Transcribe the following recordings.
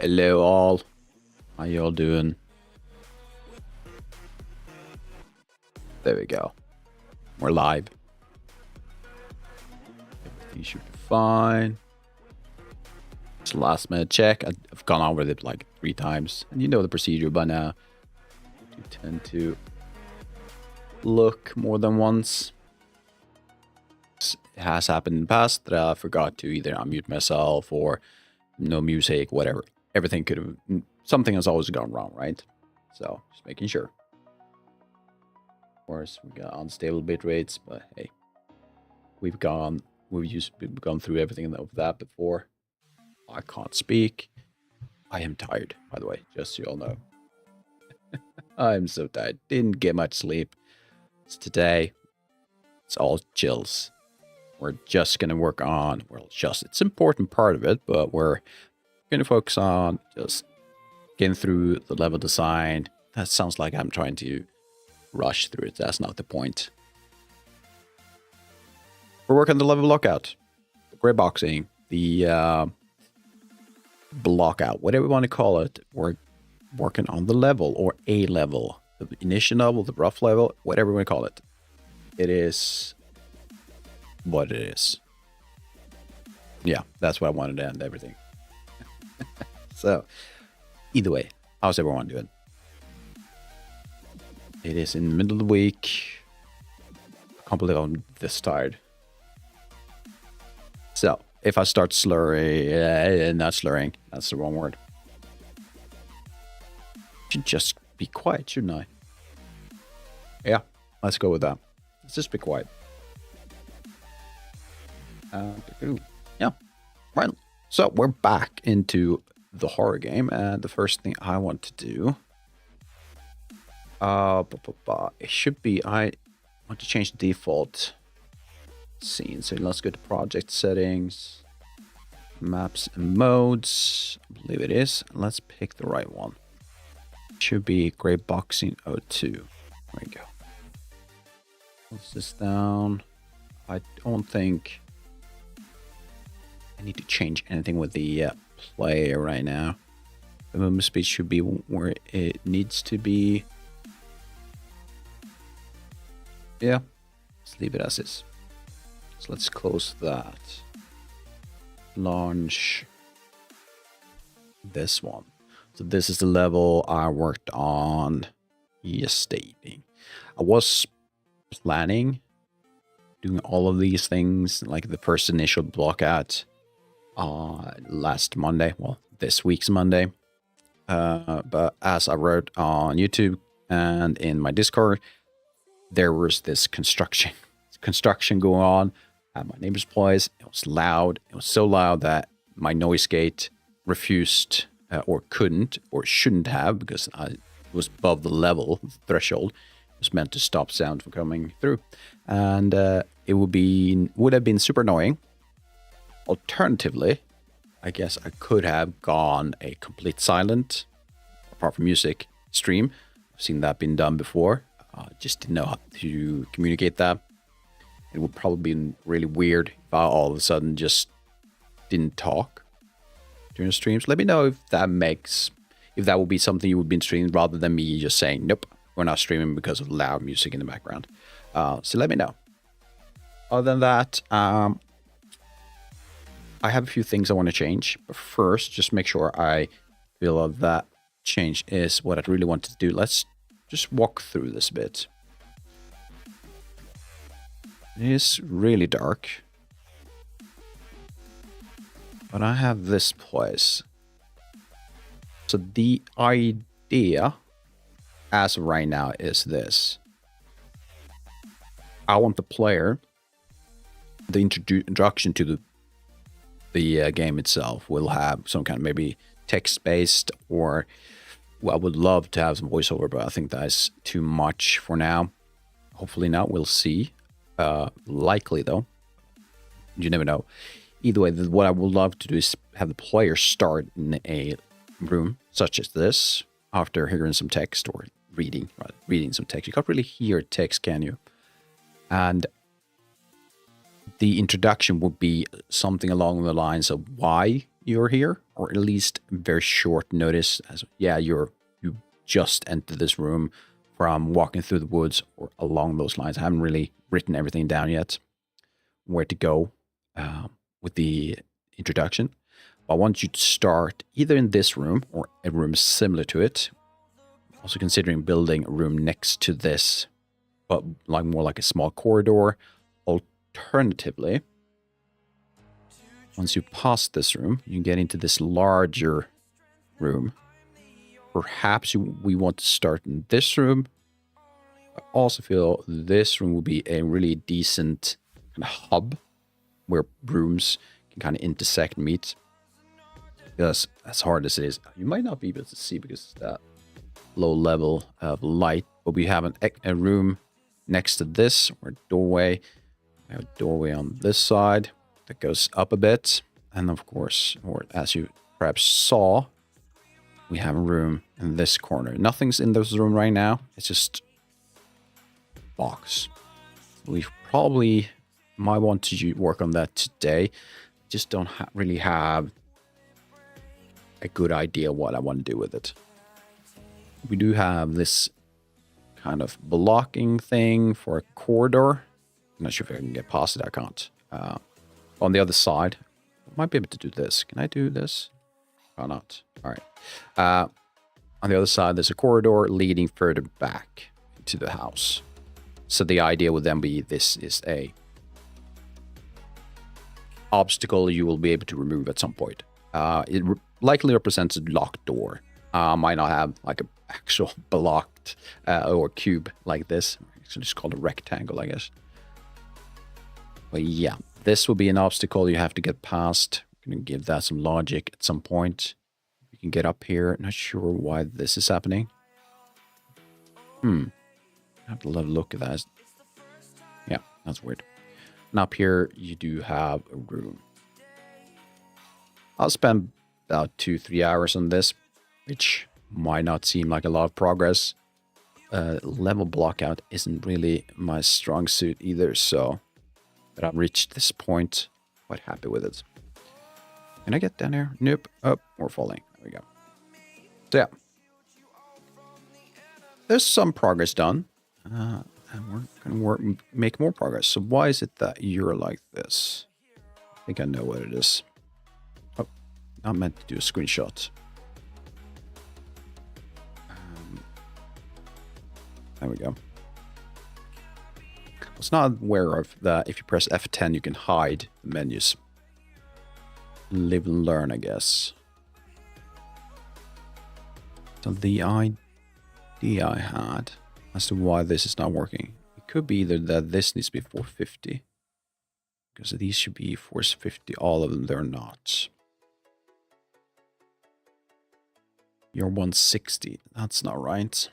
Hello all. How y'all doing? There we go. We're live. Everything should be fine. It's a last minute check. I've gone over it like 3 times. And you know the procedure by now. You tend to look more than once. It has happened in the past that I forgot to either unmute myself or no music, whatever. Everything could have, something has always gone wrong, right? So just making sure. Of course, we got unstable bit rates, but hey, we've gone through everything of that before. I can't speak. I am tired, by the way, just so you all know. I'm so tired. Didn't get much sleep. So today, it's all chills. We're just gonna work on, it's an important part of it, but we're gonna focus on just getting through the level design. That sounds like I'm trying to rush through it. That's not the point. We're working on the level blockout, the Grayboxing, the blockout, whatever you want to call it. We're working on the level or a level, the initial level, the rough level, whatever you want to call it. It is what it is. Yeah, that's what I wanted to end everything. So, either way, how's everyone doing? It is in the middle of the week. I can't believe I'm this tired. So, if I start slurring, not slurring, that's the wrong word. I should just be quiet, shouldn't I? Yeah, let's go with that. Let's just be quiet. Yeah, right. So, we're back into the horror game, and the first thing I want to do it should be, I want to change the default scene. So let's go to project settings, maps and modes. I believe it is. Let's pick the right one. It should be Grayboxing 02. There we go. Close this down. I don't think I need to change anything with the player right now. The movement speed should be where it needs to be. Yeah, let's leave it as is. So let's close that. Launch this one. So this is the level I worked on yesterday. I was planning doing all of these things, like the first initial blockout last Monday, well, this week's Monday. But as I wrote on YouTube and in my Discord, there was this construction going on at my neighbor's place. It was loud. It was so loud that my noise gate refused or couldn't or shouldn't have, because I was above the level, the threshold. It was meant to stop sound from coming through. And it would have been super annoying. Alternatively, I guess I could have gone a complete silent, apart from music, stream. I've seen that been done before. Just didn't know how to communicate that. It would probably be really weird if I all of a sudden just didn't talk during the streams. Let me know if that would be something you would be streaming rather than me just saying, nope, we're not streaming because of loud music in the background. So let me know. Other than that, I have a few things I want to change. But first, just make sure I feel that change is what I really want to do. Let's just walk through this a bit. It is really dark. But I have this place. So the idea as of right now is this. I want the player, the introduction to the game itself will have some kind of maybe text-based, or well, I would love to have some voiceover, but I think that's too much for now. Hopefully not, we'll see. Likely though, you never know. Either way, what I would love to do is have the player start in a room such as this after hearing some text or reading some text. You can't really hear text, can you? And the introduction would be something along the lines of why you're here, or at least very short notice. As yeah, you just entered this room from walking through the woods or along those lines. I haven't really written everything down yet, where to go with the introduction. But I want you to start either in this room or a room similar to it. Also considering building a room next to this, but like more like a small corridor. Alternatively, once you pass this room, you get into this larger room. Perhaps we want to start in this room. I also feel this room will be a really decent kind of hub where rooms can kind of intersect and meet. Because as hard as it is, you might not be able to see because of that low level of light. But we have a room next to this, or a doorway. We have a doorway on this side that goes up a bit. And of course, or as you perhaps saw, we have a room in this corner. Nothing's in this room right now. It's just box. We probably might want to work on that today. Just don't really have a good idea what I want to do with it. We do have this kind of blocking thing for a corridor. I'm not sure if I can get past it. I can't. On the other side, I might be able to do this. Can I do this? Or not? All right. On the other side, there's a corridor leading further back to the house. So the idea would then be this is a obstacle you will be able to remove at some point. It likely represents a locked door. Might not have like an actual blocked or cube like this. It's just called a rectangle, I guess. But yeah, this will be an obstacle you have to get past. I'm going to give that some logic at some point. You can get up here. Not sure why this is happening. I have to have a look at that. Yeah, that's weird. And up here, you do have a room. I'll spend about 2-3 hours on this, which might not seem like a lot of progress. Level blockout isn't really my strong suit either, so but I've reached this point, quite happy with it. Can I get down here? Nope. Oh, we're falling. There we go. So yeah, there's some progress done, and we're gonna make more progress. So why is it that you're like this? I think I know what it is. Oh, not meant to do a screenshot. There we go. I was not aware of that. If you press F10, you can hide the menus. Live and learn, I guess. So the idea I had as to why this is not working, it could be either that this needs to be 450, because these should be 450. All of them, they're not. You're 160. That's not right.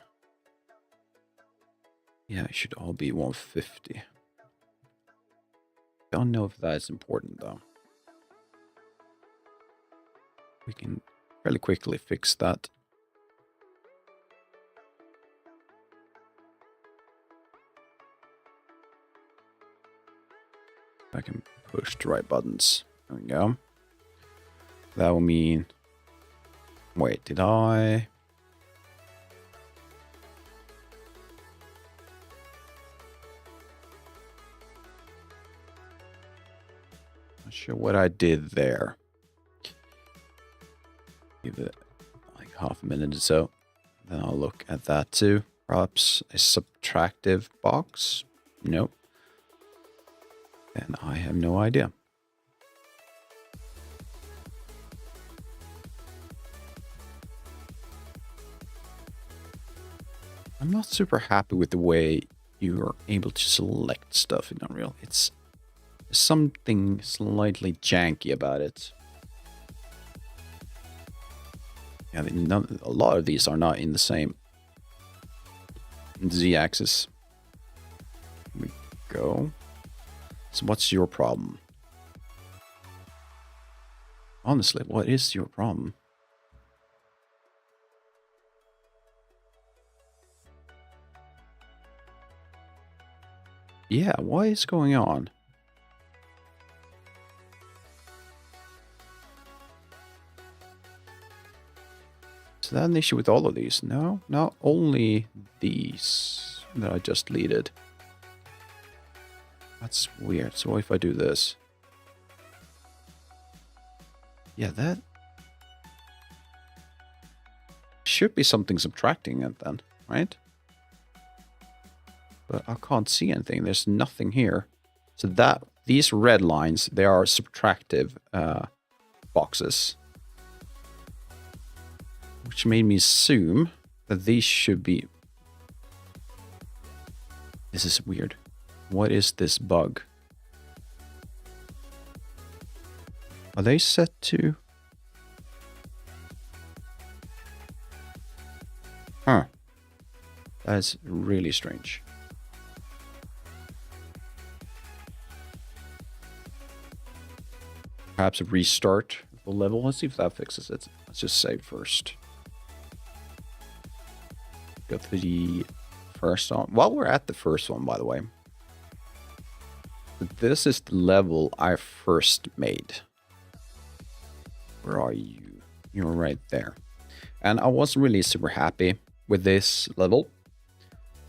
Yeah, it should all be 150. Don't know if that is important though. We can fairly quickly fix that. I can push the right buttons. There we go. That will mean... Wait, did I... Not sure what I did there. Give it like half a minute or so. Then I'll look at that too. Perhaps a subtractive box? Nope. And I have no idea. I'm not super happy with the way you are able to select stuff in Unreal. It's something slightly janky about it. Yeah, a lot of these are not in the same Z-axis. Here we go. So what's your problem? Honestly, what is your problem? Yeah, what is going on? Is that an issue with all of these? No, not only these that I just deleted. That's weird. So what if I do this? Yeah, that should be something subtracting it then, right? But I can't see anything. There's nothing here. So that these red lines, they are subtractive boxes. Which made me assume that these should be... This is weird. What is this bug? Are they set to... Huh. That's really strange. Perhaps a restart the level. Let's see if that fixes it. Let's just save first. Go to the first one. While we're at the first one, by the way. This is the level I first made. Where are you? You're right there. And I wasn't really super happy with this level.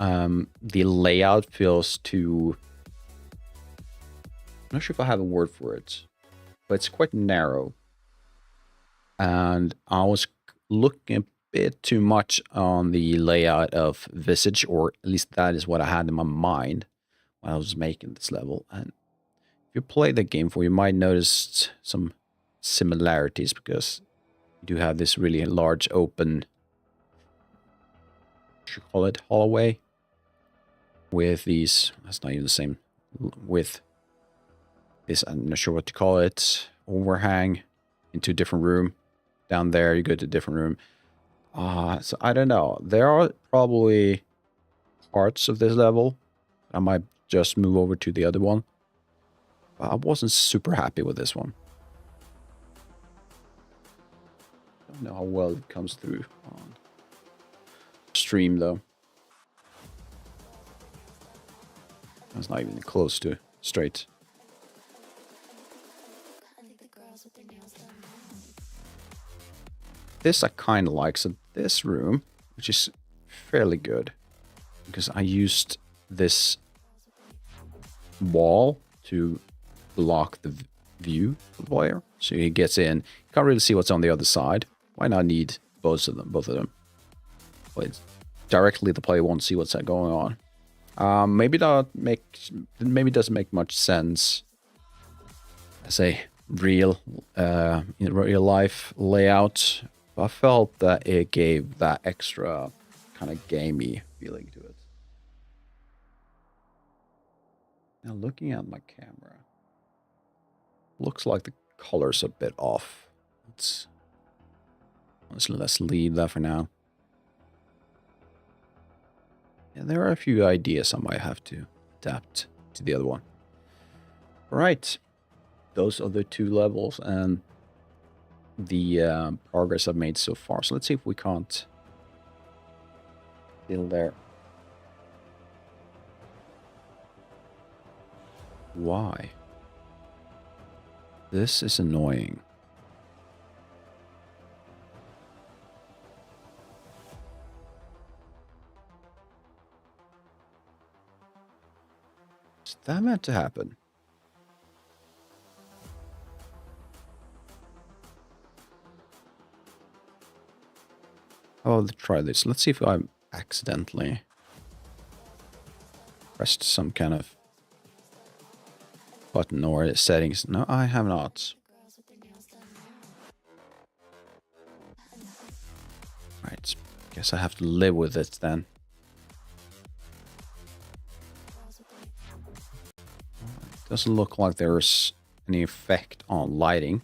The layout feels too... I'm not sure if I have a word for it. But it's quite narrow. And I was looking a bit too much on the layout of Visage, or at least that is what I had in my mind when I was making this level. And if you play the game for, you might notice some similarities, because you do have this really large open, what should you call it, hallway, with these, that's not even the same, with this, I'm not sure what to call it, overhang into a different room. Down there, you go to a different room. So I don't know. There are probably parts of this level I might just move over to the other one. But I wasn't super happy with this one. I don't know how well it comes through on stream, though. That's not even close to straight. This I kind of like. So this room, which is fairly good, because I used this wall to block the view of the player. So he gets in, you can't really see what's on the other side. Why not need both of them? But directly the player won't see what's going on. Maybe it doesn't make much sense as a real in real life layout. I felt that it gave that extra kind of gamey feeling to it. Now looking at my camera, looks like the color's a bit off. Let's leave that for now. Yeah, there are a few ideas I might have to adapt to the other one. All right, those are the two levels and the progress I've made so far. So let's see if we can't still there. Why? This is annoying. Is that meant to happen? I'll try this. Let's see if I accidentally pressed some kind of button or settings. No, I have not. Right. Guess I have to live with it then. Doesn't look like there's any effect on lighting.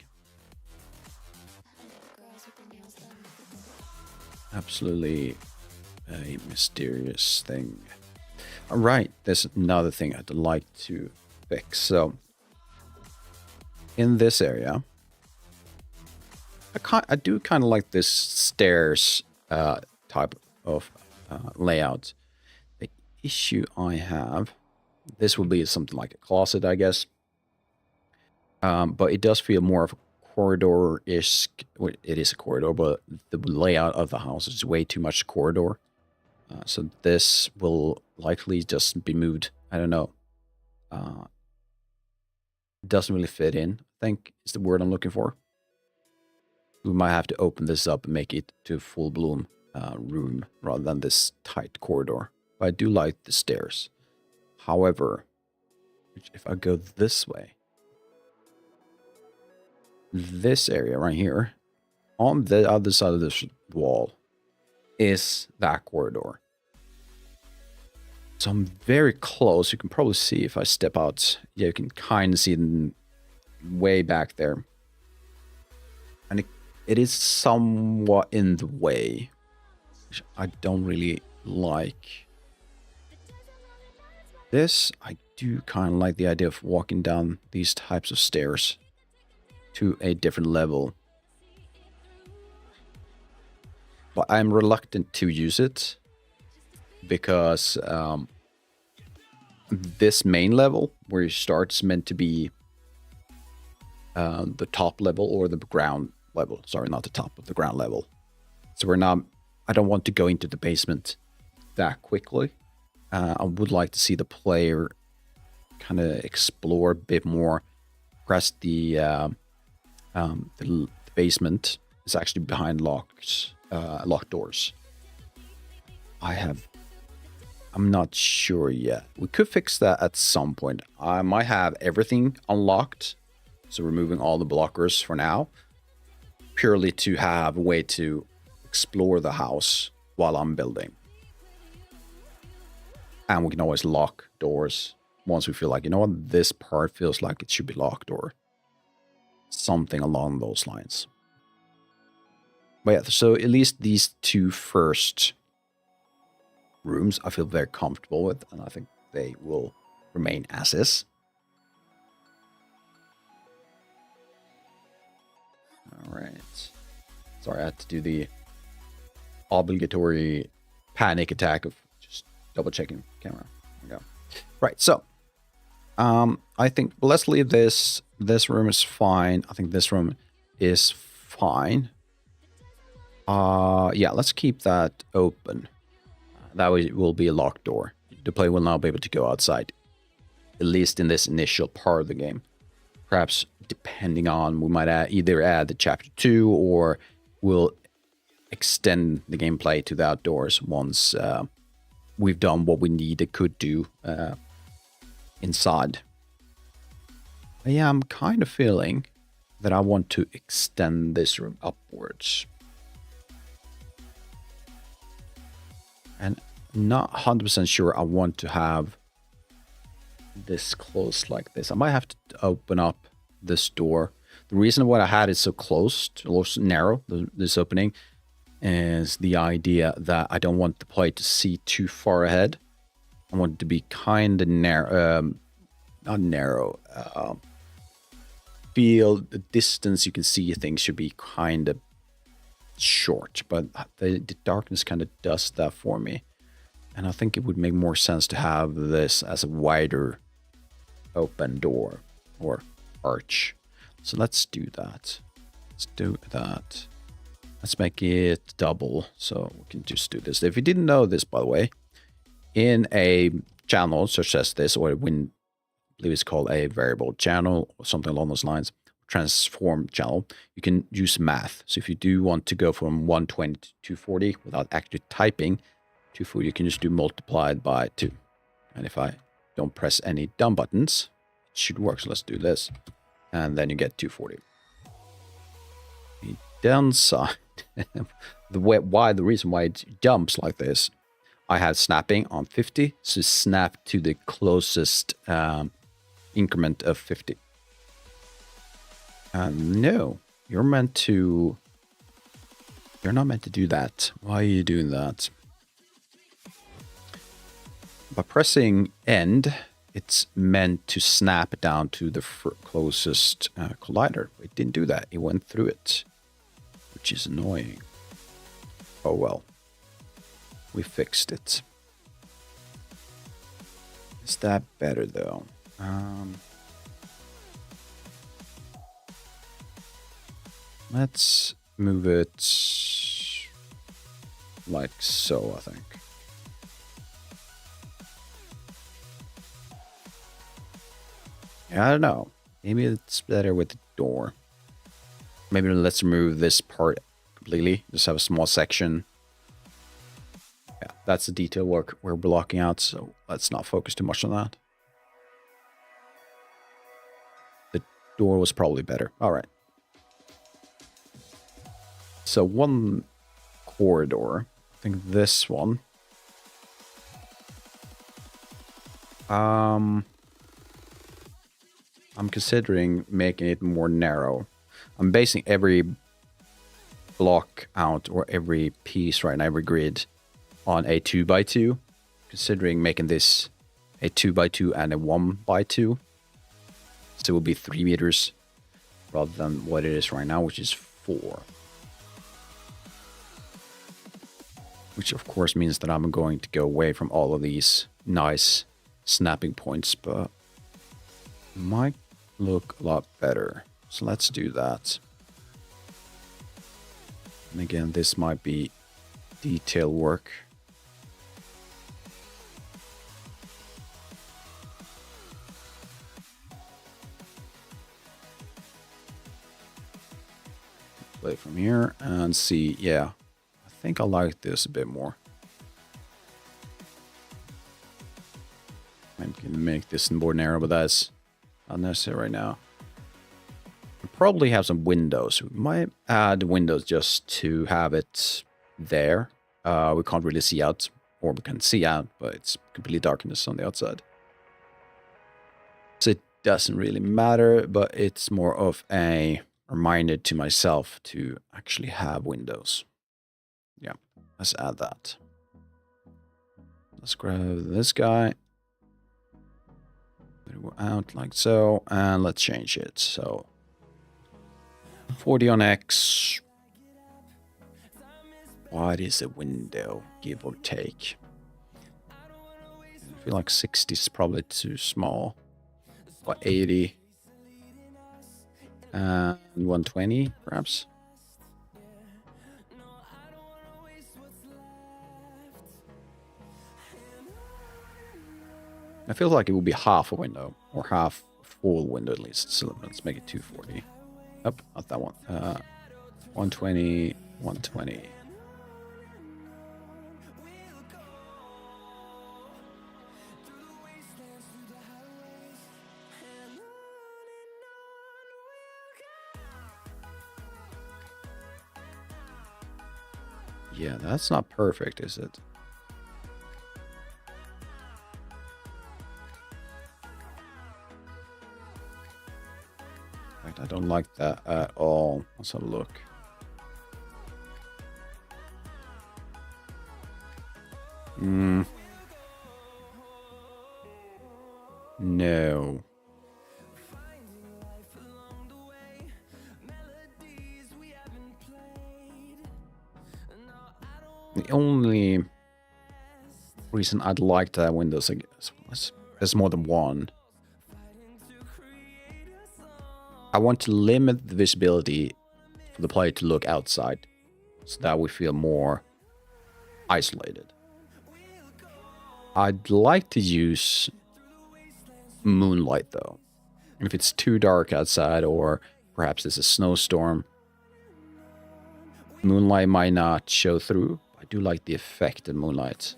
Absolutely a mysterious thing. All right, there's another thing I'd like to fix. So in this area, I do kind of like this stairs type of layout. The issue I have, this will be something like a closet, I guess. But it does feel more of a corridor is, well, it is a corridor, but the layout of the house is way too much corridor. So this will likely just be moved. I don't know. Doesn't really fit in, I think is the word I'm looking for. We might have to open this up and make it to a full bloom room rather than this tight corridor. But I do like the stairs. However, if I go this way, this area right here, on the other side of this wall, is that corridor. So I'm very close. You can probably see if I step out. Yeah, you can kind of see them way back there. And it is somewhat in the way, which I don't really like. This, I do kind of like the idea of walking down these types of stairs to a different level. But I'm reluctant to use it because this main level where you start is meant to be the top level or the ground level. Sorry, not the top of the ground level. So we're not, I don't want to go into the basement that quickly. I would like to see the player kind of explore a bit more. Perhaps the basement is actually behind locked doors. I'm not sure yet. We could fix that at some point. I might have everything unlocked, so removing all the blockers for now, purely to have a way to explore the house while I'm building. And we can always lock doors once we feel like, you know what, this part feels like it should be locked or something along those lines. But yeah, so at least these two first rooms I feel very comfortable with, and I think they will remain as is. All right. Sorry, I had to do the obligatory panic attack of just double checking camera. There we go. Right, so I think let's leave this. This room is fine. I think this room is fine. Yeah, let's keep that open. That way it will be a locked door. The player will not be able to go outside, at least in this initial part of the game. Perhaps depending on, we might either add the chapter 2 or we'll extend the gameplay to the outdoors once we've done what we could do inside. But yeah, I'm kind of feeling that I want to extend this room upwards. And not 100% sure I want to have this close like this. I might have to open up this door. The reason why I had it so close, or narrow, this opening, is the idea that I don't want the player to see too far ahead. I want it to be kind of narrow, not narrow. Feel the distance you can see things should be kind of short, but the darkness kind of does that for me. And I think it would make more sense to have this as a wider open door or arch. So let's do that. Let's do that. Let's make it double so we can just do this. If you didn't know this, by the way, in a channel such as this, or when I believe it's called a variable channel or something along those lines, transform channel, you can use math. So if you do want to go from 120 to 240 without actually typing 240, you can just do multiplied by 2. And if I don't press any dumb buttons, it should work. So let's do this. And then you get 240. The downside, the reason why it jumps like this, I had snapping on 50, so snap to the closest increment of 50. No, you're not meant to do that. Why are you doing that? By pressing end, it's meant to snap down to the closest collider. It didn't do that. It went through it, which is annoying. Oh well. We fixed it. Is that better though? Let's move it like so, I think. Yeah, I don't know. Maybe it's better with the door. Maybe let's remove this part completely. Just have a small section. Yeah, that's the detail work we're blocking out, so let's not focus too much on that. The door was probably better. All right. So one corridor. I think this one. I'm considering making it more narrow. I'm basing every block out or every piece right now, every grid on a 2x2. Considering making this a 2x2 and a 1x2. So it will be 3 meters rather than what it is right now, which is 4. Which of course means that I'm going to go away from all of these nice snapping points, but might look a lot better. So let's do that. And again, this might be detail work. Play from here and see. Yeah, I think I like this a bit more. I'm gonna make this more narrow, but that's not necessary right now. We probably have some windows. We might add windows just to have it there. We can't really see out, or we can see out, but it's completely darkness on the outside. So it doesn't really matter, but it's more of a reminder to myself to actually have windows. Yeah, let's add that. Let's grab this guy. Put it out like so, and let's change it. So 40 on X. What is a window, give or take? I feel like 60 is probably too small. What, 80? And 120, perhaps? I feel like it will be half a window, or half a full window at least. So let's make it 240. Oh, not that one. 120, 120. Yeah, that's not perfect, is it? I don't like that at all. Let's have a look. No. The only reason I'd like that window, I guess, there's more than one. I want to limit the visibility for the player to look outside, so that we feel more isolated. I'd like to use moonlight though. If it's too dark outside, or perhaps there's a snowstorm, moonlight might not show through. I do like the effect of moonlight.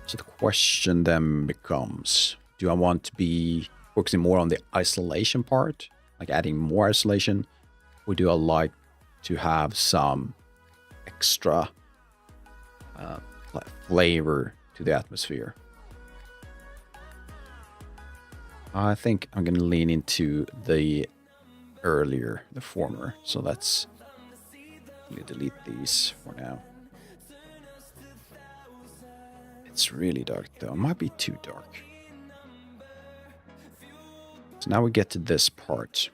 So the question then becomes, do I want to be focusing more on the isolation part, like adding more isolation, or do I like to have some extra flavor to the atmosphere? I think I'm going to lean into the former. So let's delete these for now. It's really dark though. It might be too dark. So now we get to this part.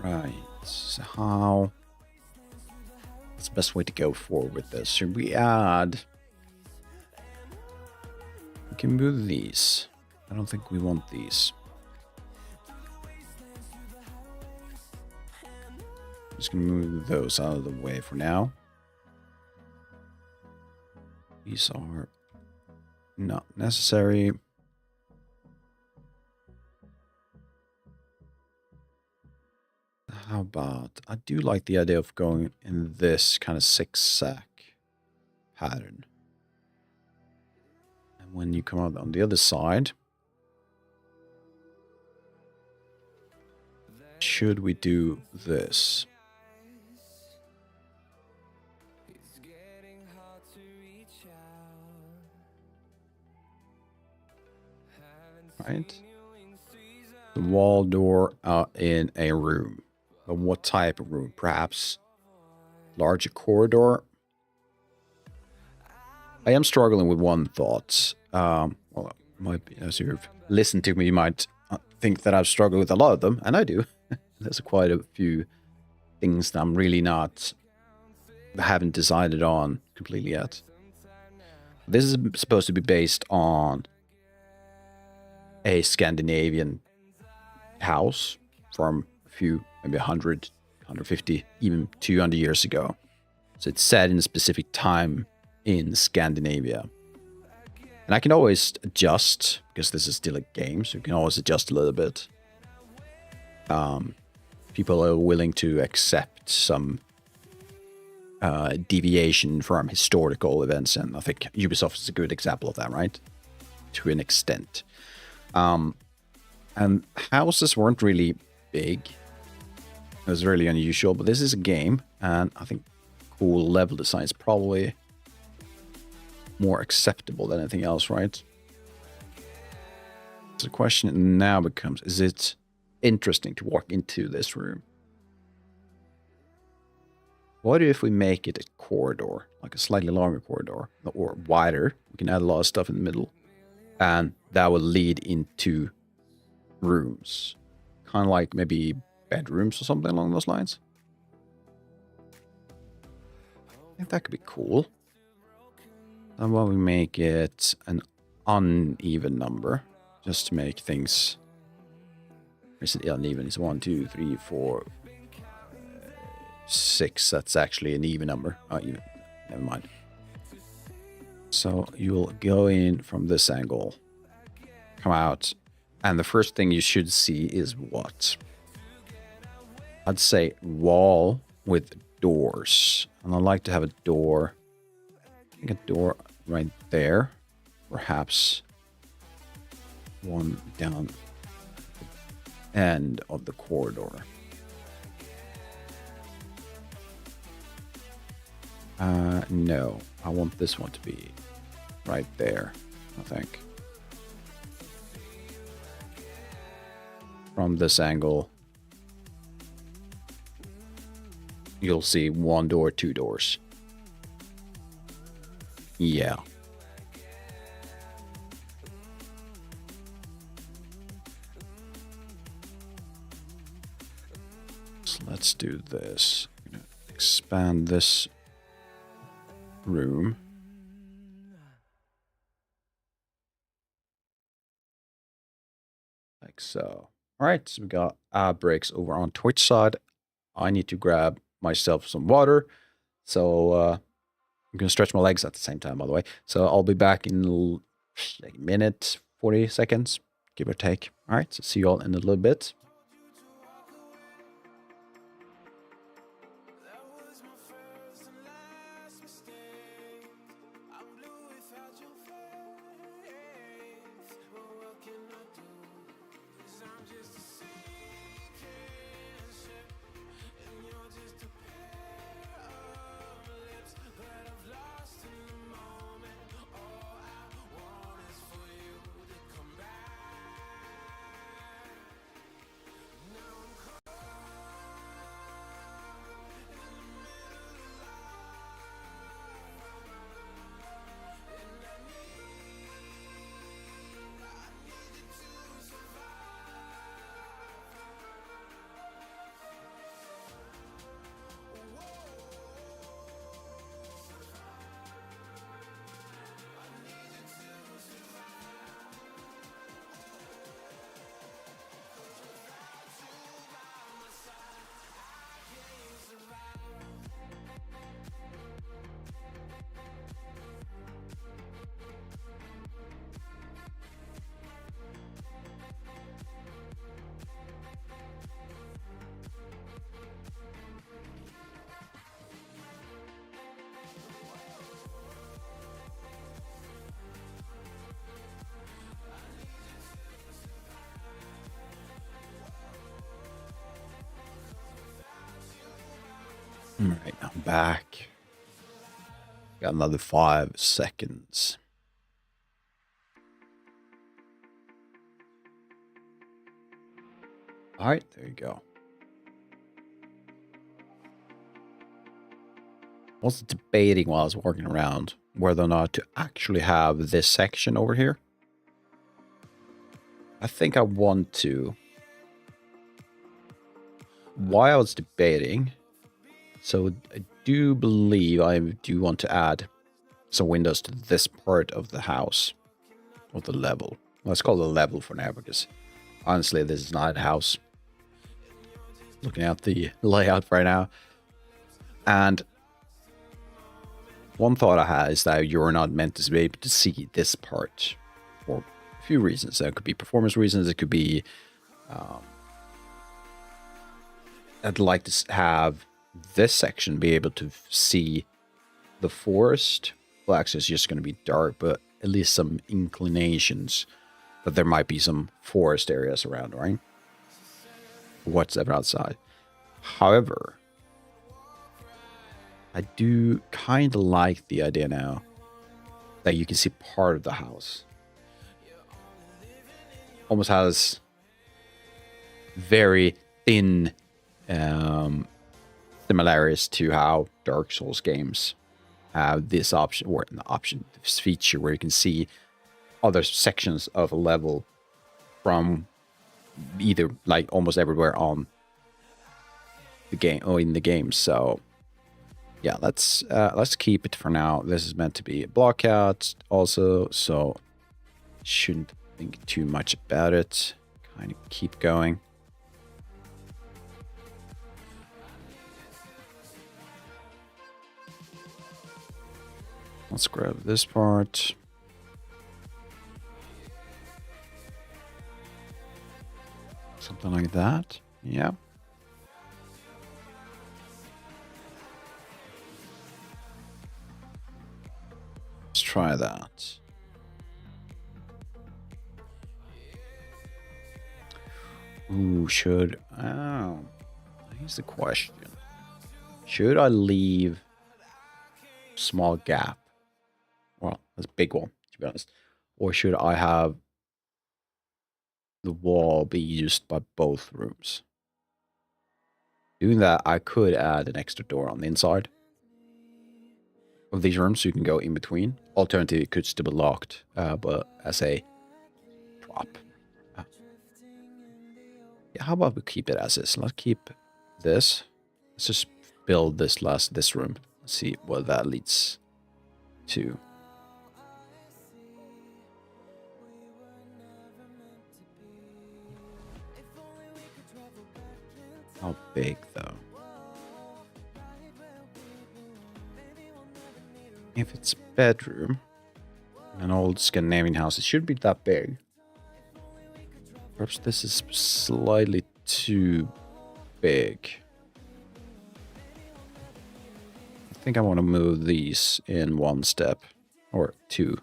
Right. So how That's the best way to go forward with this. Should we add... We can move these. I don't think we want these. Just gonna move those out of the way for now. These are not necessary. How about, I do like the idea of going in this kind of zigzag pattern. And when you come out on the other side, should we do this? Right? The wall door in a room. But what type of room? Perhaps larger corridor? I am struggling with one thought. Well, might be, as you've listened to me, you might think that I've struggled with a lot of them, and I do. There's quite a few things that I'm really haven't decided on completely yet. This is supposed to be based on a Scandinavian house from a few, maybe 100, 150, even 200 years ago. So it's set in a specific time in Scandinavia. And I can always adjust, because this is still a game, so you can always adjust a little bit. People are willing to accept some deviation from historical events, and I think Ubisoft is a good example of that, right? To an extent. And houses weren't really big. It was really unusual, but this is a game, and I think cool level design is probably more acceptable than anything else, right? So the question now becomes, is it interesting to walk into this room? What if we make it a corridor, like a slightly longer corridor, or wider? We can add a lot of stuff in the middle, and that will lead into rooms, kind of like maybe bedrooms or something along those lines. I think that could be cool. How about we make it an uneven number, just to make things... Is it uneven? It's 1, 2, 3, 4, 6. That's actually an even number. Oh, even. Never mind. So you'll go in from this angle, come out, and the first thing you should see is what? I'd say wall with doors. And I'd like to have a door. I think a door right there. Perhaps one down the end of the corridor. No, I want this one to be right there, I think. From this angle, you'll see one door, two doors. Yeah. So let's do this. I'm gonna expand this room. Like so. Alright, so we got breaks over on Twitch side. I need to grab myself some water. So I'm going to stretch my legs at the same time, by the way. So I'll be back in like a minute, 40 seconds, give or take. Alright, so see you all in a little bit. All right, I'm back. Got another 5 seconds. All right, there you go. I was debating while I was walking around whether or not to actually have this section over here. I think I want to. Why I was debating, so I do believe I do want to add some windows to this part of the house, or the level. Let's call it a level for now, because honestly, this is not a house. Looking at the layout right now. And one thought I had is that you're not meant to be able to see this part for a few reasons. There could be performance reasons. It could be I'd like to have this section be able to see the forest. Well, actually, it's just going to be dark, but at least some inclinations that there might be some forest areas around, right? Whatever outside. However, I do kind of like the idea now that you can see part of the house. Almost has very thin similarities to how Dark Souls games have this option, or an option, this feature where you can see other sections of a level from either like almost everywhere on the game or in the game. So yeah, let's keep it for now. This is meant to be a blockout also, so shouldn't think too much about it. Kind of keep going. Let's grab this part. Something like that. Yeah. Let's try that. Ooh, should... Oh. Here's the question. Should I leave small gap? Well, that's a big one, to be honest. Or should I have the wall be used by both rooms? Doing that, I could add an extra door on the inside of these rooms so you can go in between. Alternatively, it could still be locked, but as a prop. Yeah, how about we keep it as is? Let's keep this. Let's just build this room. Let's see what that leads to. How big, though? If it's bedroom, an old Scandinavian house, it shouldn't be that big. Perhaps this is slightly too big. I think I want to move these in one step, or two.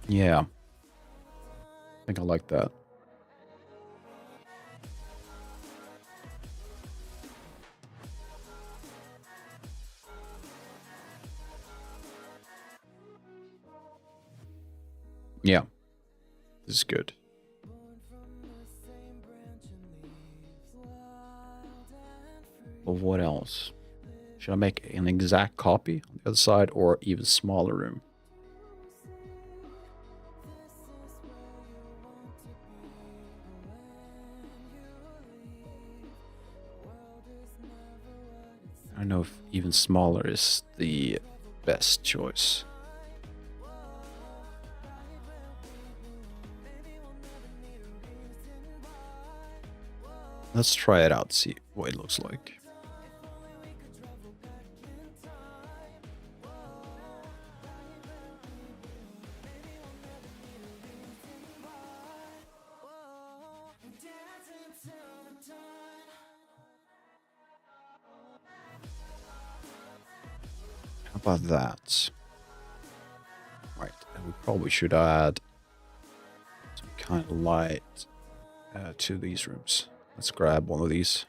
Yeah. I think I like that. Yeah. This is good. But what else? Should I make an exact copy on the other side or even smaller room? I don't know if even smaller is the best choice. Let's try it out, see what it looks like. How about that? we probably should add some kind of light to these rooms. Let's grab one of these.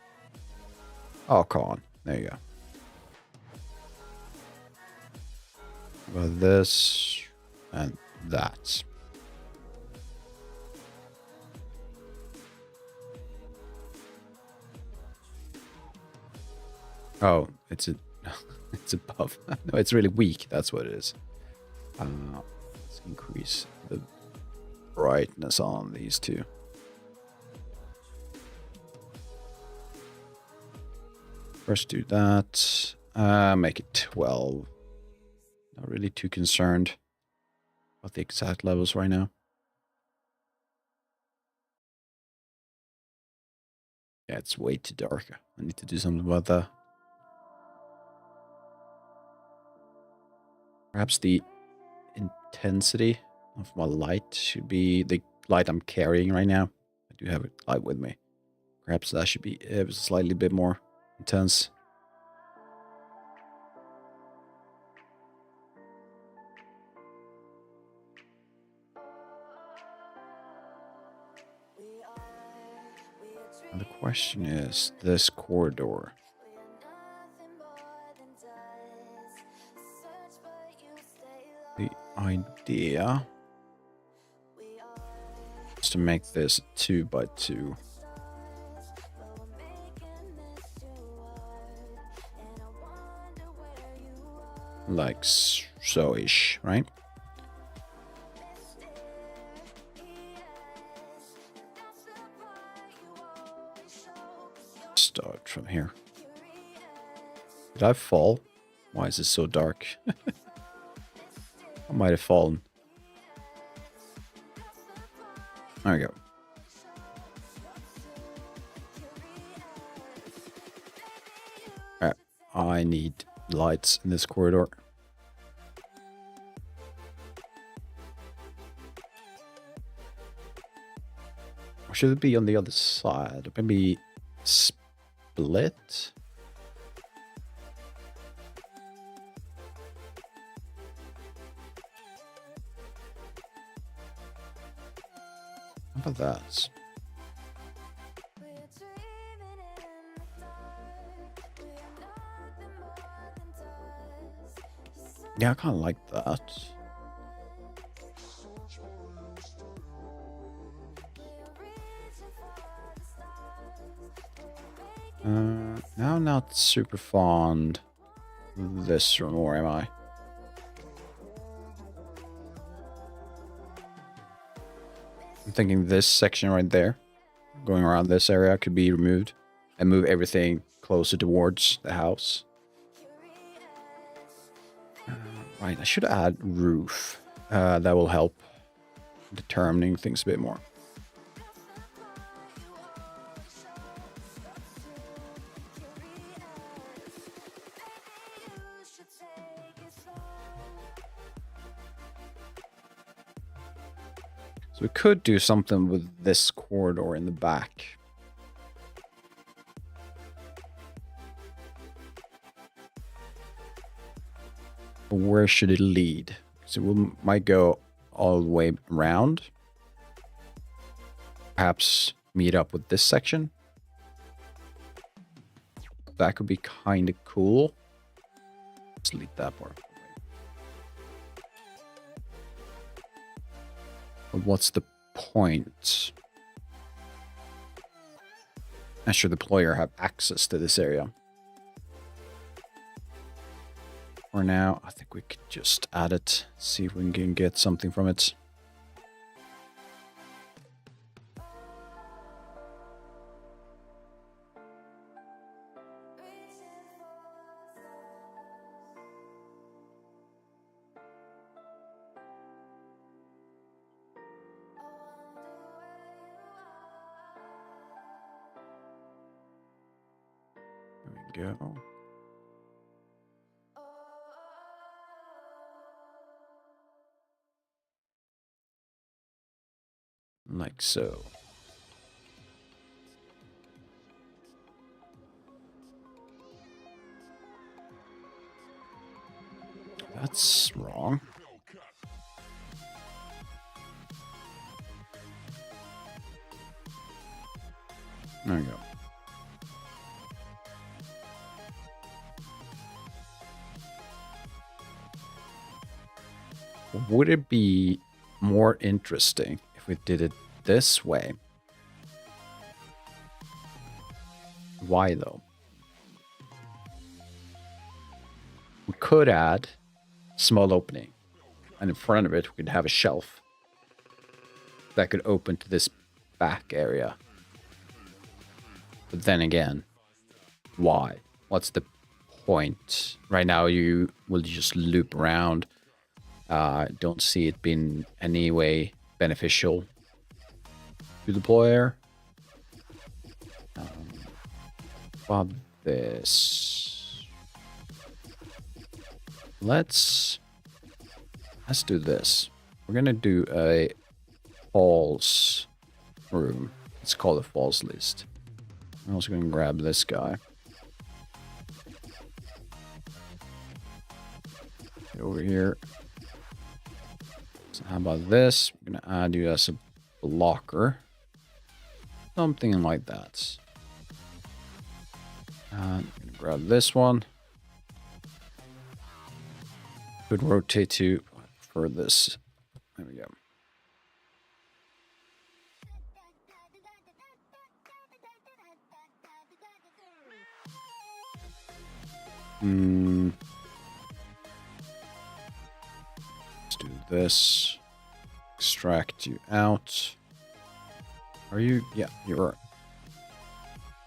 Oh, come on. There you go. About this and that. Oh, it's it's above. No, it's really weak. That's what it is. Let's increase the brightness on these two. First do that. Make it 12. Not really too concerned about the exact levels right now. Yeah, it's way too dark. I need to do something about that. Perhaps the intensity of my light should be the light I'm carrying right now. I do have a light with me. Perhaps that should be slightly bit more intense. And the question is, this corridor. The idea is to make this 2x2. Like so-ish, right? Start from here. Did I fall? Why is it so dark? I might have fallen. There we go. Alright, I need lights in this corridor. Or should it be on the other side? Maybe split? How about that? Yeah, I kind of like that. Now I'm not super fond of this room, or am I? I'm thinking this section right there, going around this area, could be removed and move everything closer towards the house. Right, I should add roof. That will help determining things a bit more. So we could do something with this corridor in the back. Where should it lead? So we might go all the way around. Perhaps meet up with this section. That could be kind of cool. Let's delete that part. But what's the point? I should the player have access to this area. For now, I think we could just add it, see if we can get something from it. There we go. Like so. That's wrong. Would it be more interesting if we did it this way? Why though? We could add a small opening, and in front of it we could have a shelf that could open to this back area. But then again, why? What's the point? Right now you will just loop around. Don't see it being any way beneficial to the player. But this, let's do this. We're gonna do a falls room. Let's call it falls list. I'm also gonna grab this guy. Get over here. So how about this? We're gonna add you as a blocker. Something like that. I'm gonna grab this one. Could rotate to for this. There we go. Let's do this. Extract you out. Are you? Yeah, you are.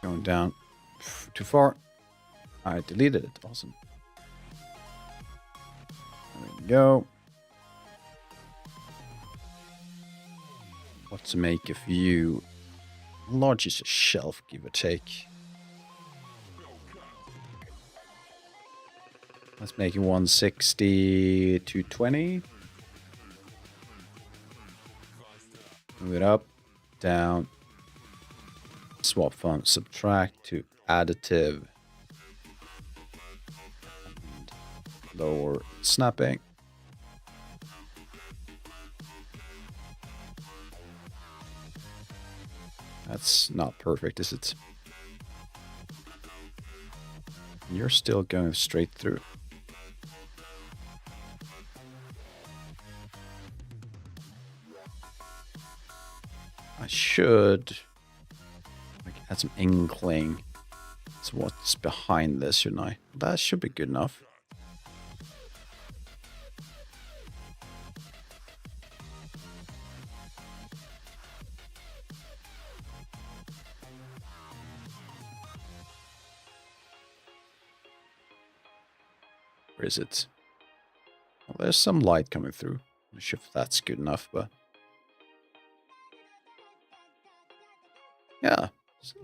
Going down too far. I deleted it. Awesome. There we go. What to make of you? Large is a shelf, give or take. Let's make it 160, 220. Move it up, down. Swap from subtract to additive. And lower snapping. That's not perfect, is it? You're still going straight through. I should add some inkling to what's behind this, shouldn't I? That should be good enough. Where is it? Well, there's some light coming through. I'm not sure if that's good enough, but yeah,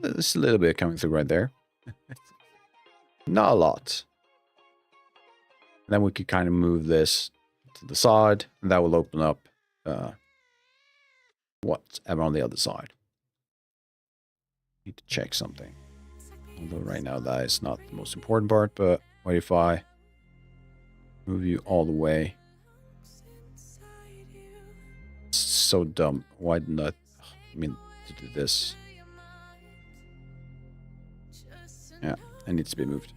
there's a little bit coming through right there. Not a lot. And then we could kind of move this to the side, and that will open up whatever on the other side. Need to check something. Although right now that is not the most important part, but what if I move you all the way? It's so dumb. Why didn't I mean to do this? Yeah, it needs to be moved.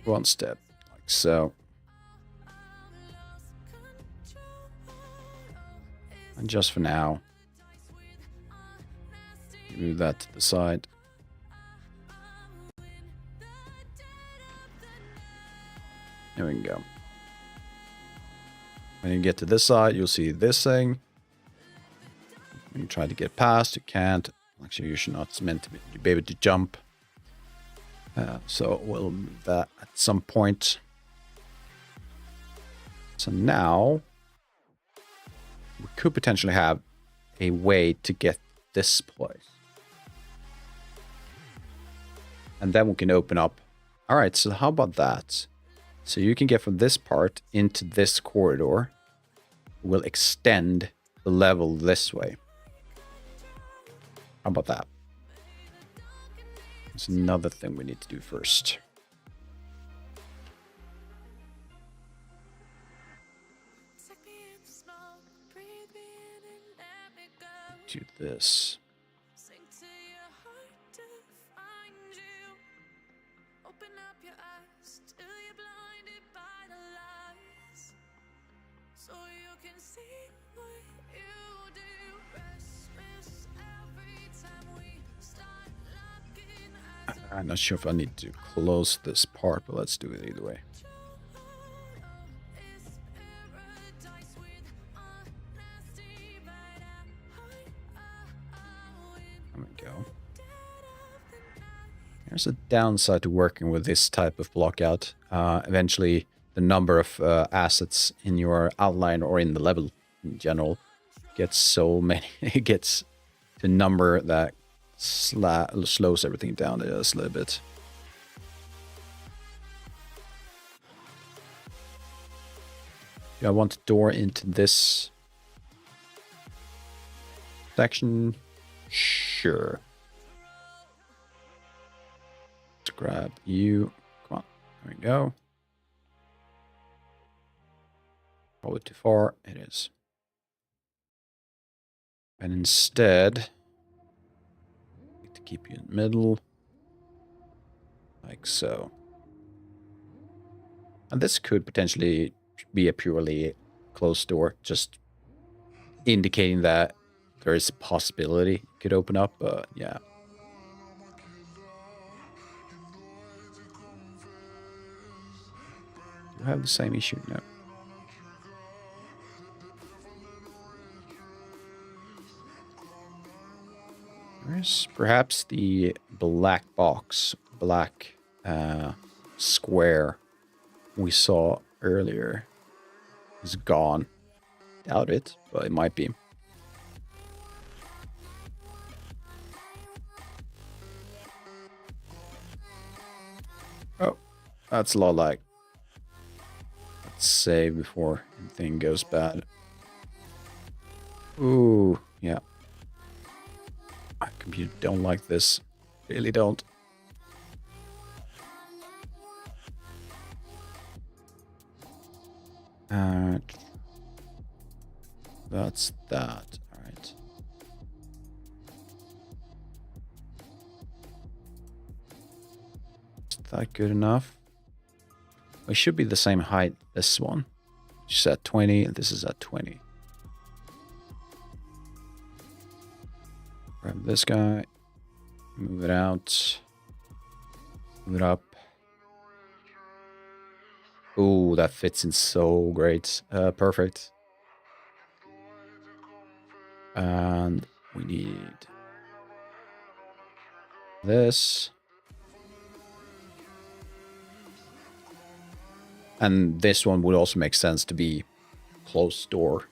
One step, like so. And just for now, move that to the side. There we go. When you get to this side, you'll see this thing. When you try to get past, you can't. Actually, you're not meant to be able to jump. So we'll move that at some point. So now we could potentially have a way to get this place. And then we can open up. All right, so how about that? So you can get from this part into this corridor. We'll extend the level this way. How about that? There's another thing we need to do first. Do this. I'm not sure if I need to close this part, but let's do it either way. There we go. There's a downside to working with this type of blockout. Eventually, the number of assets in your outline or in the level in general gets so many. It gets to a number that slows everything down just a little bit. Do I want a door into this section? Sure. Let's grab you. Come on. There we go. Probably too far. It is. And instead, I need to keep you in the middle. Like so. And this could potentially be a purely closed door, just indicating that there is a possibility it could open up, but yeah. Do you have the same issue? No. There's perhaps the black box, black square we saw earlier is gone. Doubt it, but it might be. Oh, that's a lot like. Let's save before anything goes bad. Ooh, yeah. My computer don't like this. Really don't. That's that. All right. Is that good enough? It should be the same height. This one. She's at 20, and this is at 20. Grab this guy. Move it out. Move it up. Ooh, that fits in so great. Perfect. And we need this. And this one would also make sense to be closed door.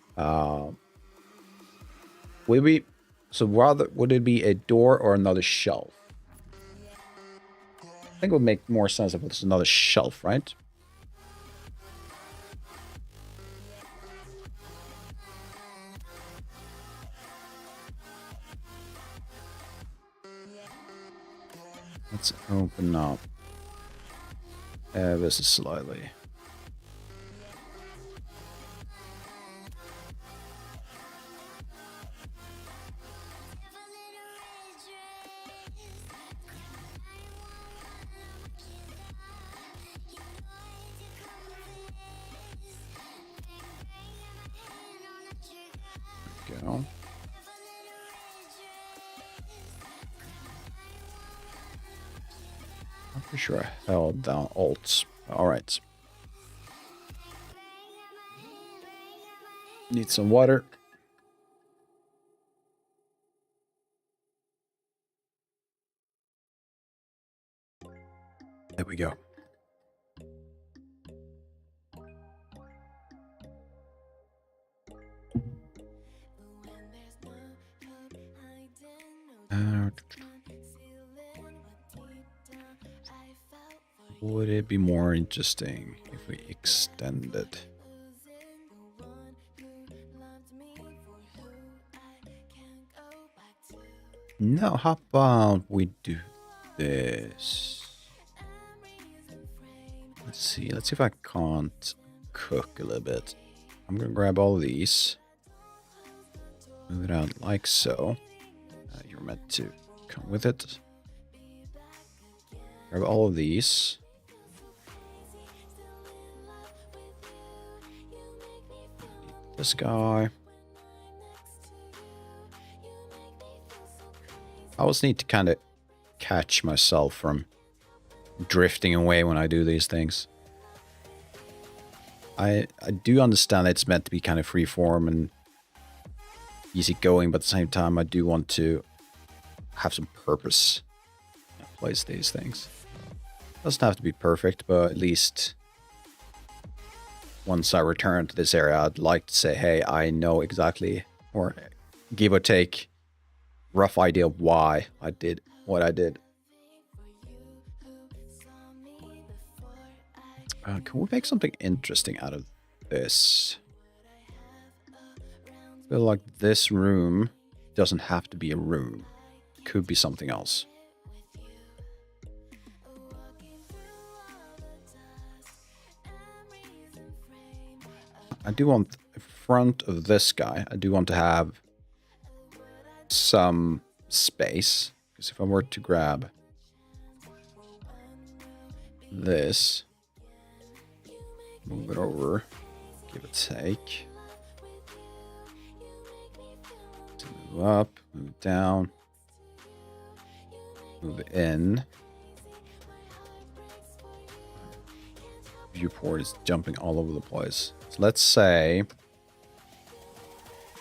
Would it be a door or another shelf? I think it would make more sense if it's another shelf, right? Let's open up ever so slightly. Go. I'm pretty sure I held down Alt. All right. Need some water. There we go. Would it be more interesting if we extended? No, how about we do this? Let's see if I can't cook a little bit. I'm gonna grab all of these. Move it out like so. You're meant to come with it. Grab all of these. This guy. I always need to kind of catch myself from drifting away when I do these things. I do understand that it's meant to be kind of freeform and easy going, but at the same time I do want to have some purpose when I place these things. Doesn't have to be perfect, but at least once I return to this area, I'd like to say, hey, I know exactly, or give or take, rough idea of why I did what I did. Can we make something interesting out of this? I feel like this room doesn't have to be a room. It could be something else. I do want, in front of this guy, I do want to have some space. Because if I were to grab this, move it over, give it a take. Move up, move down, move in. Viewport is jumping all over the place. So let's say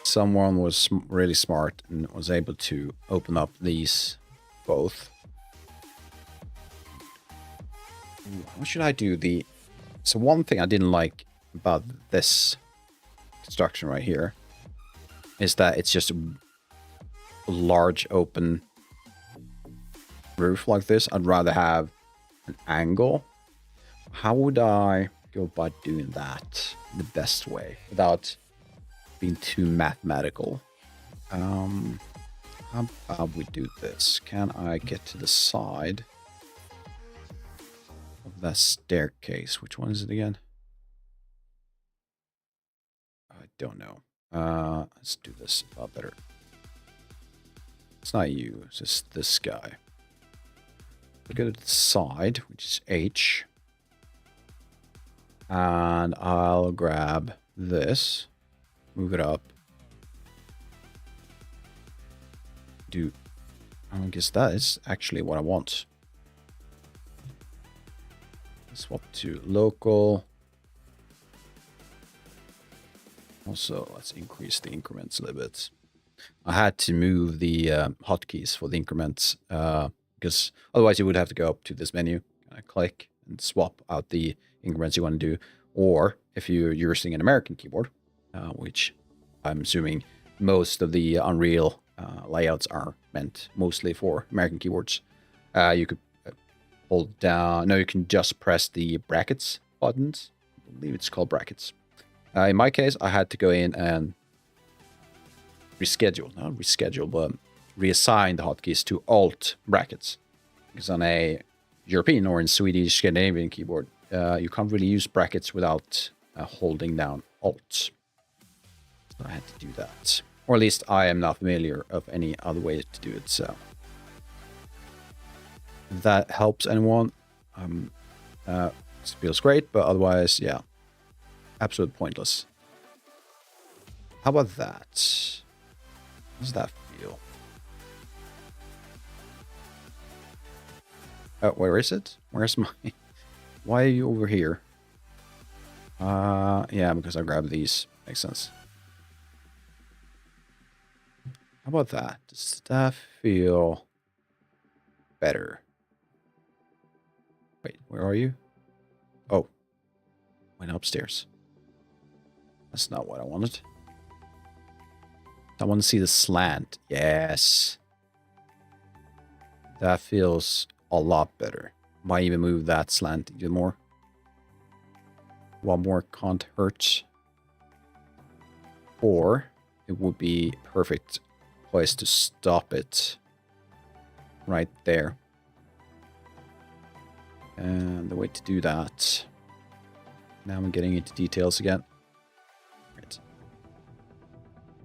someone was really smart and was able to open up these both. What should I do? So one thing I didn't like about this construction right here is that it's just a large open roof like this. I'd rather have an angle. How would I go about doing that the best way without being too mathematical? How about we do this? Can I get to the side of that staircase? Which one is it again? I don't know. Let's do this a lot better. It's not you, it's just this guy. We'll go to the side, which is H. And I'll grab this, move it up. I guess that is actually what I want. Swap to local. Also, let's increase the increments a little bit. I had to move the hotkeys for the increments because otherwise you would have to go up to this menu, click and swap out the increments you want to do. Or if you're using an American keyboard, which I'm assuming most of the Unreal layouts are meant mostly for American keyboards, you could hold down. No, you can just press the brackets buttons. I believe it's called brackets. In my case, I had to go in and not reschedule, but reassign the hotkeys to Alt brackets. Because on a European or in Swedish Scandinavian keyboard, you can't really use brackets without holding down Alt. So I had to do that. Or at least I am not familiar of any other way to do it, so. If that helps anyone, it feels great, but otherwise, yeah. Absolute pointless. How about that? How does that feel? Where is it? Where's my... Why are you over here? Yeah, because I grabbed these. Makes sense. How about that? Does that feel better? Wait, where are you? Oh. Went upstairs. That's not what I wanted. I want to see the slant. Yes. That feels a lot better. Might even move that slant even more. One more can't hurt. Or it would be perfect place to stop it. Right there. And the way to do that. Now I'm getting into details again. Right.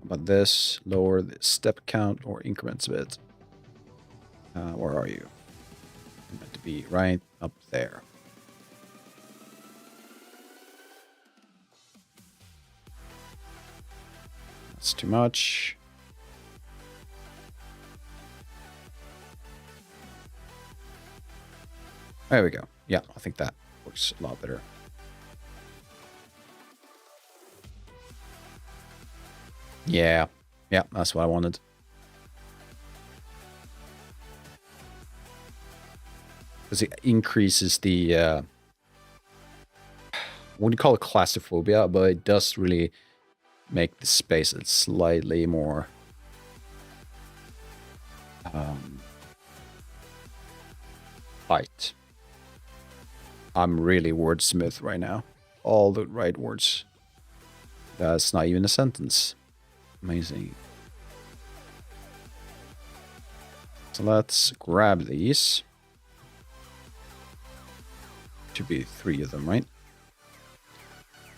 About this, lower the step count or increments a bit. Where are you? I'm meant to be right up there. That's too much. There we go. Yeah, I think that works a lot better. Yeah. Yeah, that's what I wanted. Because it increases the... I wouldn't call it claustrophobia, but it does really make the space slightly more... tight. I'm really wordsmith right now. All the right words. That's not even a sentence. Amazing. So let's grab these. Should be 3 of them, right?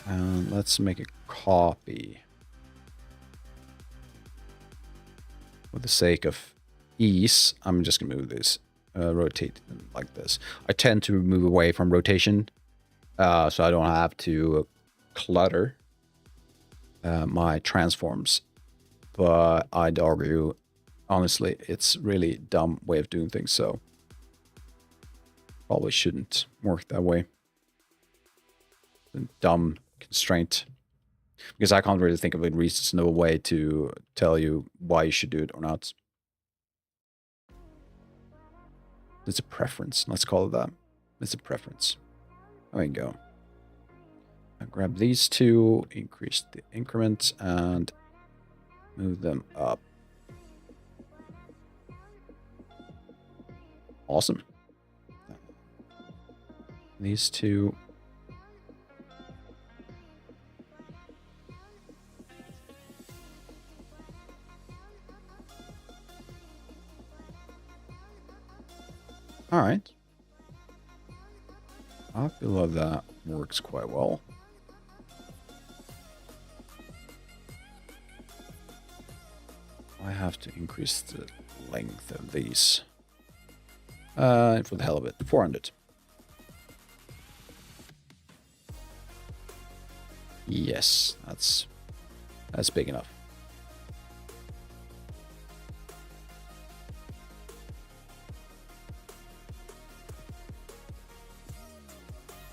And let's make a copy. For the sake of ease, I'm just gonna move this, rotate them like this. I tend to move away from rotation, so I don't have to clutter my transforms. But I'd argue, honestly, it's really dumb way of doing things, so probably shouldn't work that way. Dumb constraint. Because I can't really think of a reasonable way to tell you why you should do it or not. It's a preference. Let's call it that. It's a preference. There we go. I'll grab these 2, increase the increment, and move them up. Awesome. These 2. All right. I feel like that works quite well. I have to increase the length of these. For the hell of it, 400. Yes, that's big enough.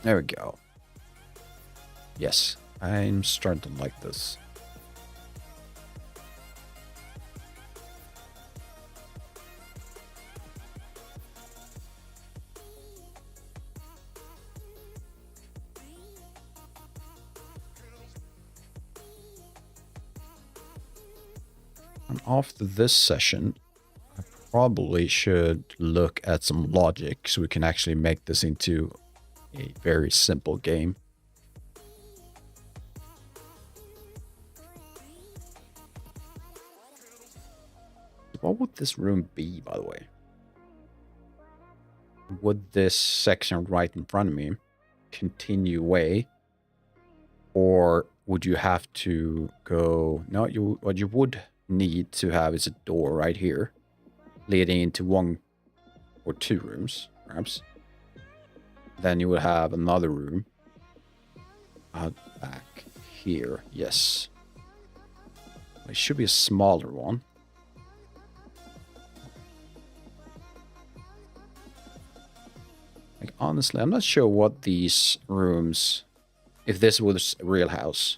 There we go. Yes, I'm starting to like this. And after this session, I probably should look at some logic so we can actually make this into a very simple game. What would this room be, by the way? Would this section right in front of me continue away? Or would you have to go... No, what you would need to have is a door right here, leading into 1 or 2 rooms, perhaps. Then you would have another room out back here. Yes. It should be a smaller one. Like, honestly, I'm not sure what these rooms... If this was a real house,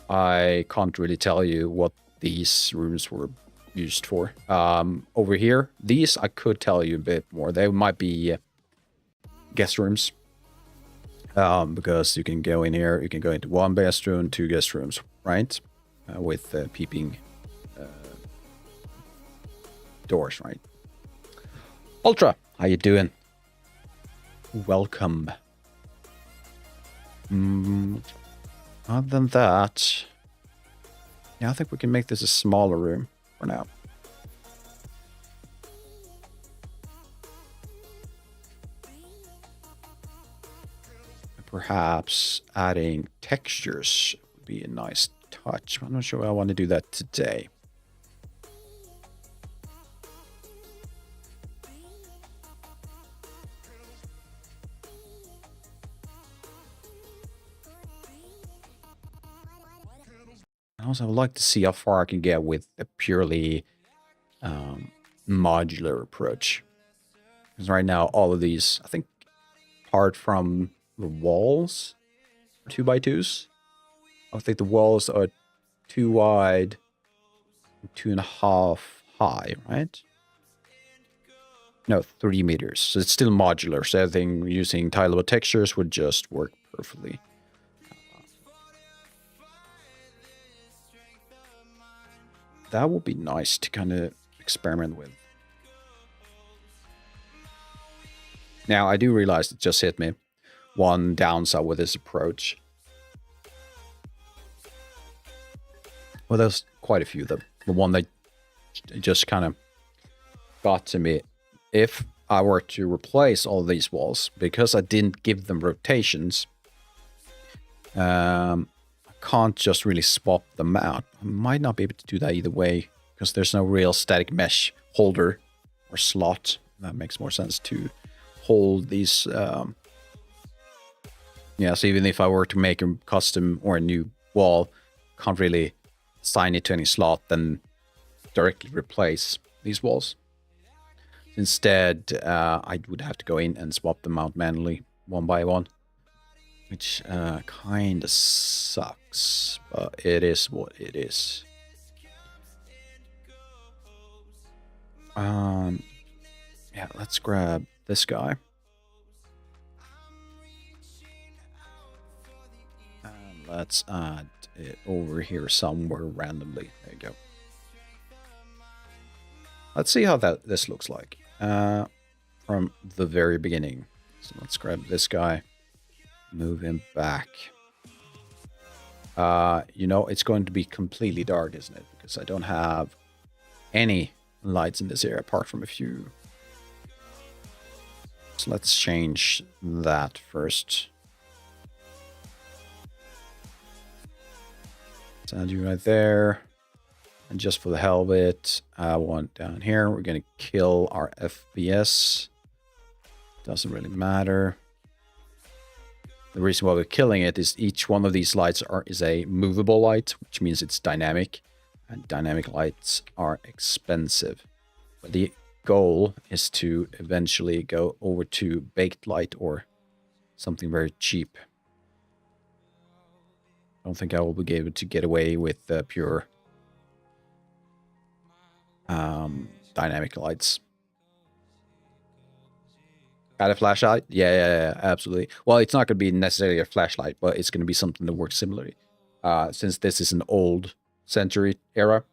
I can't really tell you what these rooms were used for. Over here, these I could tell you a bit more. They might be guest rooms. Because you can go in here, you can go into 1 guest room, 2 guest rooms, right? With peeping doors, right? Ultra, how you doing? Welcome. Other than that, yeah, I think we can make this a smaller room for now. Perhaps adding textures would be a nice touch. I'm not sure I want to do that today. Also, I would like to see how far I can get with a purely modular approach. Because right now, all of these, I think, apart from the walls, 2x2s. I think the walls are 2 wide, 2.5 high, right? No, 3 meters. So it's still modular. So I think using tileable textures would just work perfectly. That would be nice to kind of experiment with. Now, I do realize it just hit me. One downside with this approach. Well, there's quite a few of them. The one that just kind of got to me. If I were to replace all these walls, because I didn't give them rotations, I can't just really swap them out. I might not be able to do that either way, because there's no real static mesh holder or slot. That makes more sense to hold these. Yeah, so even if I were to make a custom or a new wall, can't really assign it to any slot, then directly replace these walls. Instead, I would have to go in and swap them out manually, one by one, which kind of sucks, but it is what it is. Yeah, let's grab this guy. And let's add it over here somewhere randomly. There you go. Let's see how this looks like from the very beginning. So let's grab this guy, move him back. You know, it's going to be completely dark, isn't it? Because I don't have any lights in this area apart from a few. So let's change that first. Let's add you right there. And just for the hell of it, I want down here, we're going to kill our FPS. Doesn't really matter. The reason why we're killing it is each one of these lights is a movable light, which means it's dynamic. And dynamic lights are expensive. But the goal is to eventually go over to baked light or something very cheap. I don't think I will be able to get away with pure dynamic lights. Got a flashlight? Yeah, absolutely. Well, it's not going to be necessarily a flashlight, but it's going to be something that works similarly. Since this is an old century era,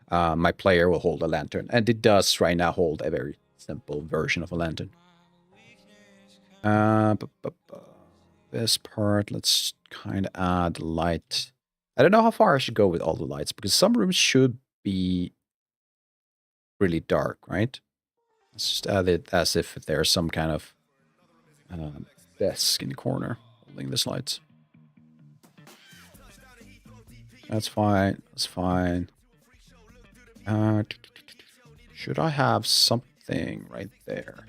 my player will hold a lantern. And it does right now hold a very simple version of a lantern. This part, let's kind of add light. I don't know how far I should go with all the lights, because some rooms should be really dark, right? Let's just add it as if there's some kind of desk in the corner holding this light. That's fine. That's fine. Should I have something right there?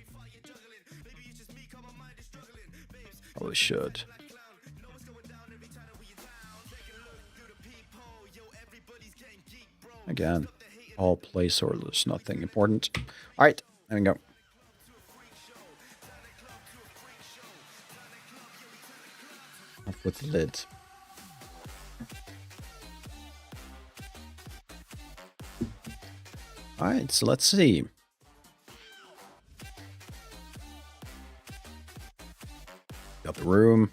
Probably should. Again, all placeholders, nothing important. All right, there we go. Off with the lid. All right, so let's see. Got the room.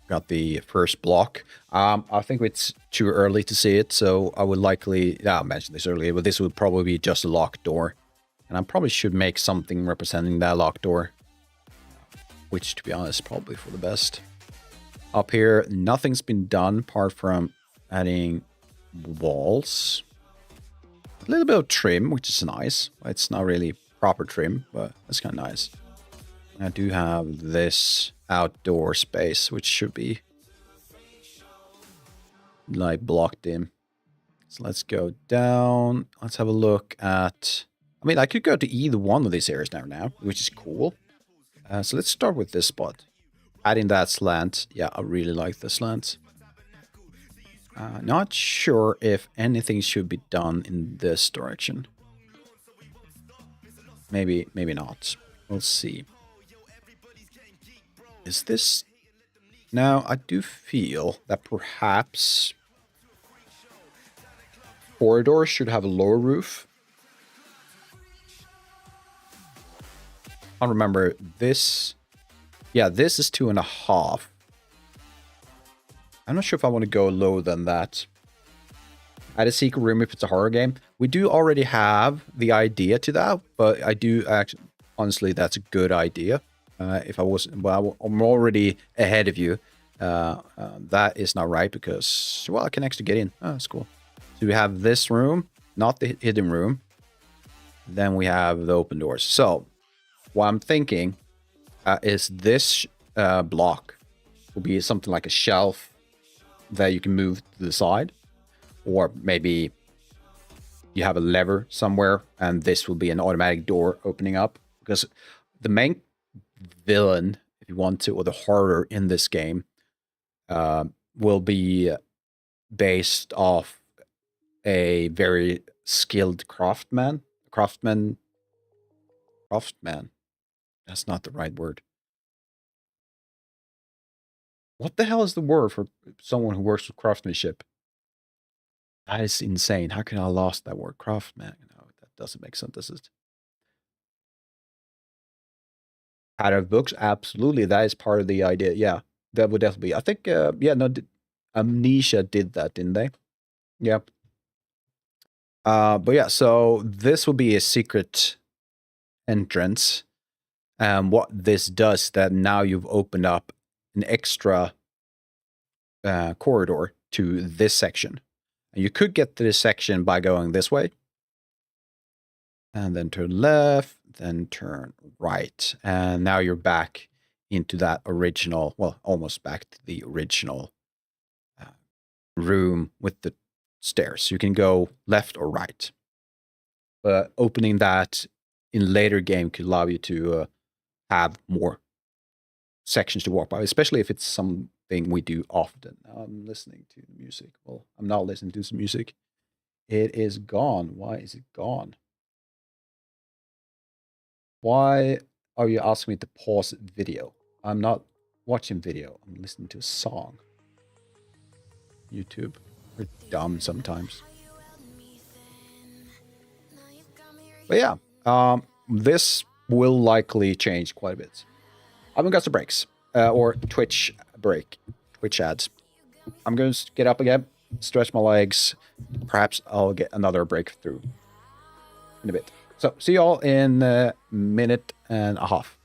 Got the first block. I think it's too early to see it, so I would likely... I mentioned this earlier, but this would probably be just a locked door. And I probably should make something representing that locked door. Which, to be honest, probably for the best. Up here, nothing's been done apart from adding walls. A little bit of trim, which is nice. It's not really proper trim, but it's kind of nice. I do have this outdoor space, which should be like blocked in. So let's go down. Let's have a look at... I mean, I could go to either one of these areas now, which is cool. So let's start with this spot. Adding that slant. Yeah, I really like the slant. Not sure if anything should be done in this direction. Maybe not. We'll see. Is this... Now, I do feel that perhaps corridor should have a lower roof. I remember this. Yeah, this is 2.5. I'm not sure if I want to go lower than that. Add a secret room if it's a horror game. We do already have the idea to that, but I do actually, honestly, that's a good idea. If I was, well, I'm already ahead of you. That is not right because, well, I can actually get in. Oh, that's cool. So we have this room, not the hidden room. Then we have the open doors. So what I'm thinking is this block will be something like a shelf that you can move to the side. Or maybe you have a lever somewhere and this will be an automatic door opening up. Because the main villain, if you want to, or the horror in this game will be based off a very skilled craftsman. Craftsman. That's not the right word. What the hell is the word for someone who works with craftsmanship? That is insane. How can I lost that word? Craftsman. No, that doesn't make sense. Does it? Out of books? Absolutely. That is part of the idea. Yeah, that would definitely be. I think, yeah, no, Amnesia did that, didn't they? Yeah. But yeah, so this will be a secret entrance. What this does, that now you've opened up an extra corridor to this section. And you could get to this section by going this way. And then turn left, then turn right. And now you're back into that original, well, almost back to the original room with the stairs. You can go left or right. But opening that in later game could allow you to have more sections to walk by, especially if it's something we do often. I'm listening to the music. Well, I'm not listening to some music. It is gone. Why is it gone? Why are you asking me to pause video? I'm not watching video. I'm listening to a song. YouTube. We're dumb sometimes. But yeah, this will likely change quite a bit. I'm gonna get some breaks. Or Twitch break. Twitch ads. I'm going to get up again, stretch my legs. Perhaps I'll get another breakthrough in a bit. So, see y'all in a minute and a half.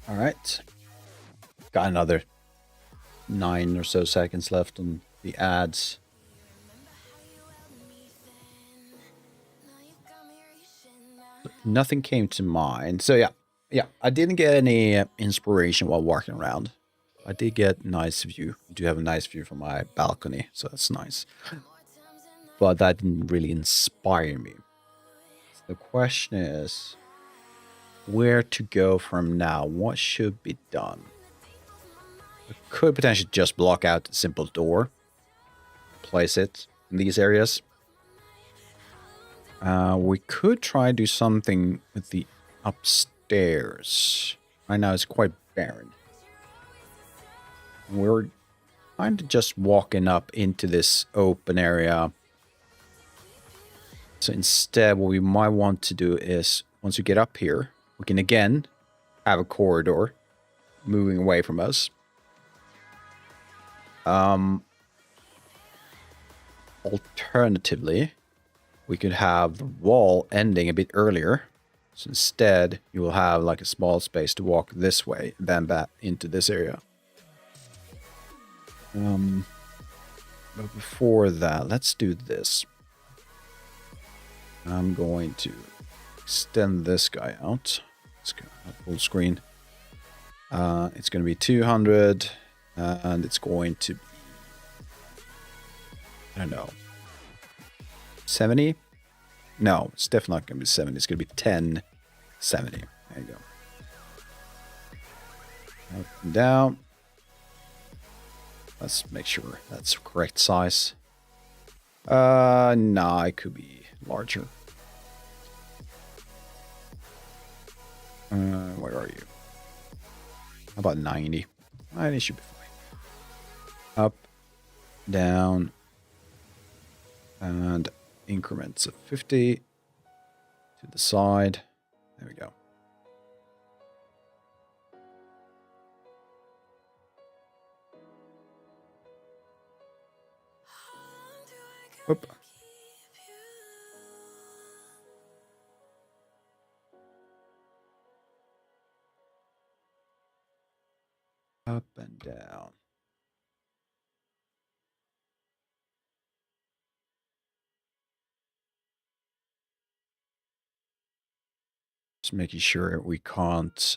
All right. Got another 9 or so seconds left on the ads. Nothing came to mind. So yeah, I didn't get any inspiration while walking around. I did get nice view. I do have a nice view from my balcony, so that's nice. But that didn't really inspire me. So the question is, where to go from now? What should be done? We could potentially just block out a simple door. Place it in these areas. We could try to do something with the upstairs. Right now it's quite barren. We're kind of just walking up into this open area. So instead, what we might want to do is, once we get up here, we can again have a corridor moving away from us. Alternatively, we could have the wall ending a bit earlier. So instead, you will have like a small space to walk this way, then back into this area. But before that, let's do this. I'm going to extend this guy out. Let's go full screen. It's going to be 200, and it's going to be, I don't know, 70? No, it's definitely not going to be 70. It's going to be 1070. There you go. Up and down. Let's make sure that's correct size. Nah, it could be larger. Where are you? How about 90? 90 should be fine. Up, down, and increments of 50 to the side. There we go. Whoop. Up and down. Just making sure we can't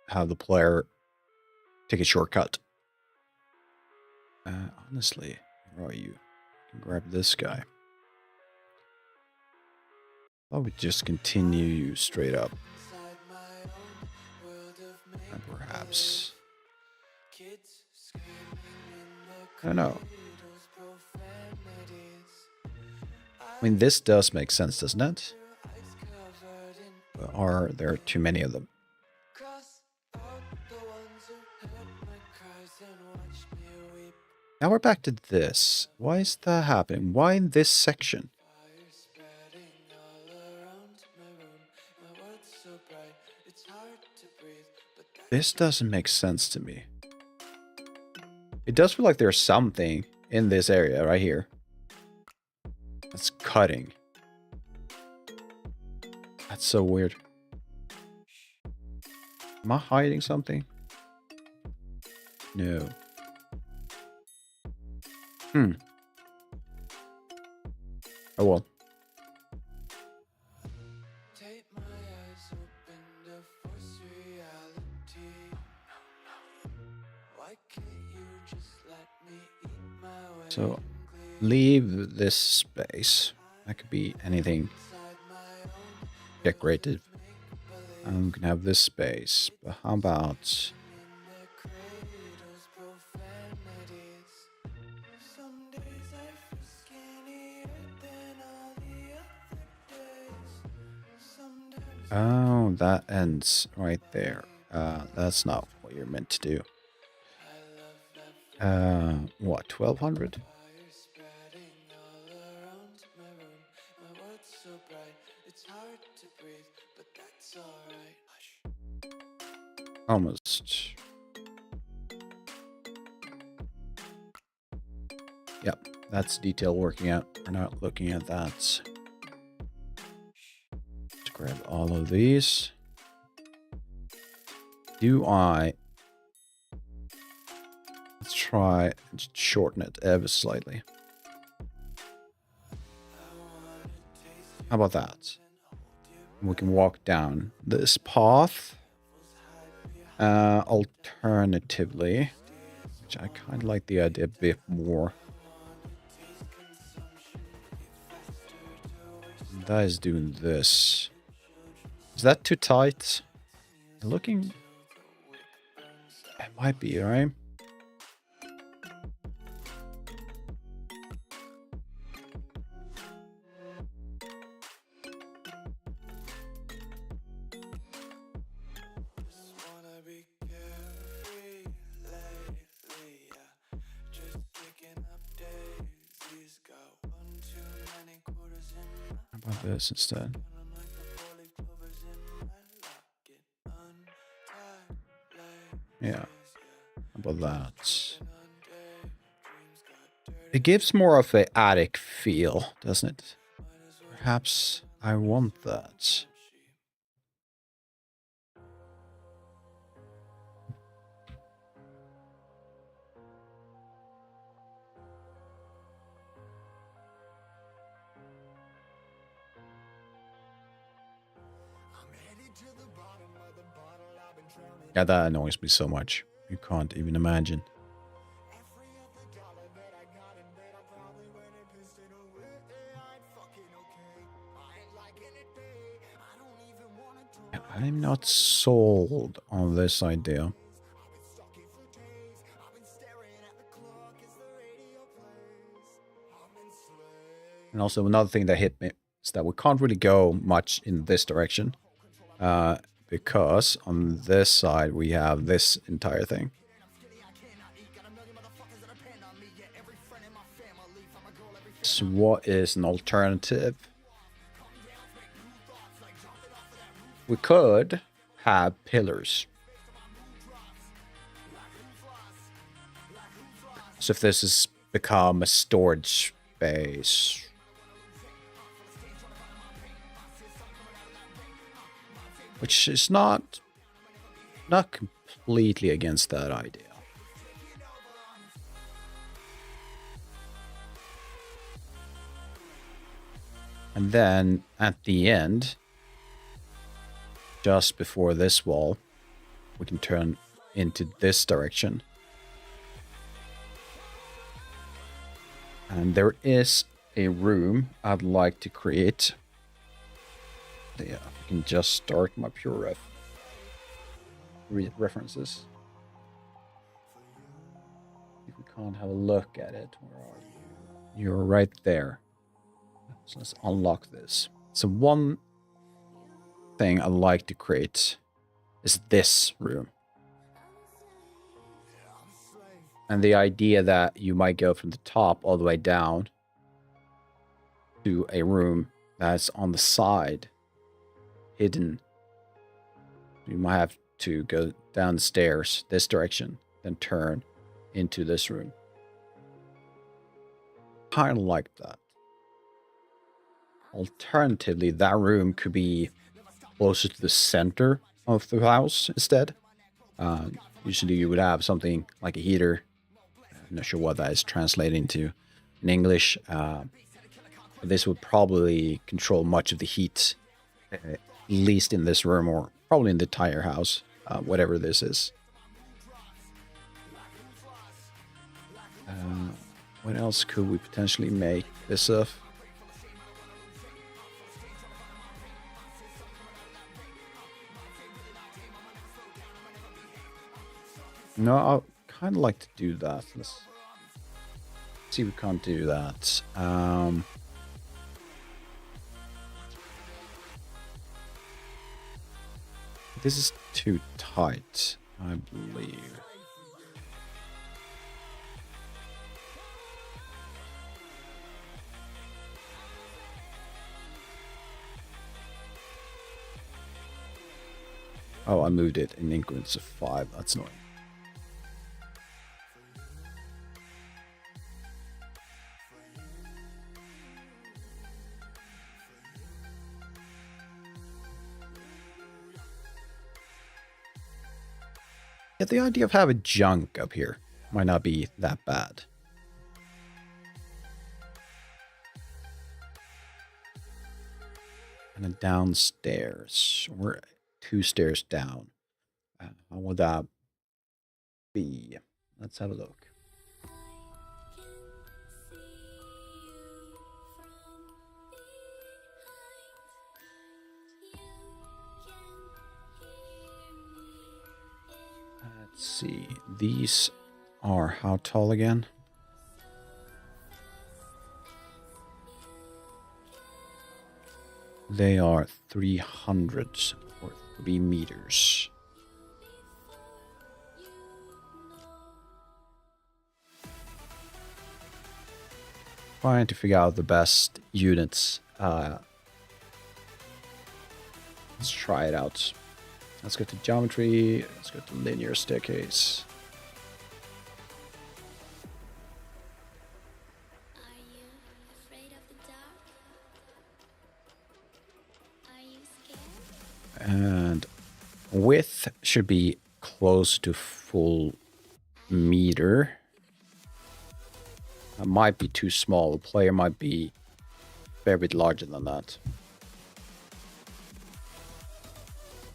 have the player take a shortcut. Honestly, where are you? I can grab this guy. I would just continue straight up. And perhaps, I don't know. I mean, this does make sense, doesn't it? But are there too many of them? Now we're back to this. Why is that happening? Why in this section? This doesn't make sense to me. It does feel like there's something in this area right here that's cutting. That's so weird. Am I hiding something? No. Oh well. So, leave this space. That could be anything decorative. I'm gonna have this space, but how about oh, that ends right there. That's not what you're meant to do. What, 1200? Almost. Yep, that's detail working out. We're not looking at that. Let's grab all of these. Let's try and shorten it ever slightly. How about that? We can walk down this path. Alternatively, which I kind of like the idea a bit more. That is doing this. Is that too tight? Looking... It might be, right? How about this instead? Yeah. How about that? It gives more of an attic feel, doesn't it? Perhaps I want that. Yeah, that annoys me so much. You can't even imagine. I'm not sold on this idea. And also another thing that hit me is that we can't really go much in this direction. Because on this side we have this entire thing. So what is an alternative? We could have pillars. So if this has become a storage space. Which is not completely against that idea. And then at the end, just before this wall, we can turn into this direction. And there is a room I'd like to create. Yeah, I can just start my pure references. If we can't have a look at it, where are you? You're right there. So let's unlock this. So one thing I like to create is this room. And the idea that you might go from the top all the way down to a room that's on the side, hidden. You might have to go down the stairs this direction, then turn into this room. Kind of like that. Alternatively, that room could be closer to the center of the house instead. Usually you would have something like a heater. I'm not sure what that is translating to in English. This would probably control much of the heat, at least in this room, or probably in the entire house, whatever this is. What else could we potentially make this of? No, I kind of like to do that. Let's see if we can't do that. This is too tight, I believe. Oh, I moved it in increments of 5. That's annoying. Yeah, the idea of having junk up here might not be that bad. And then downstairs, we're 2 stairs down. How would that be? Let's have a look. Let's see. These are how tall again? They are 300 or 3 meters. Trying to figure out the best units. Let's try it out. Let's go to geometry. Let's go to linear staircase. Are you afraid of the dark? Are you scared? And width should be close to full meter. That might be too small. The player might be a fair bit larger than that.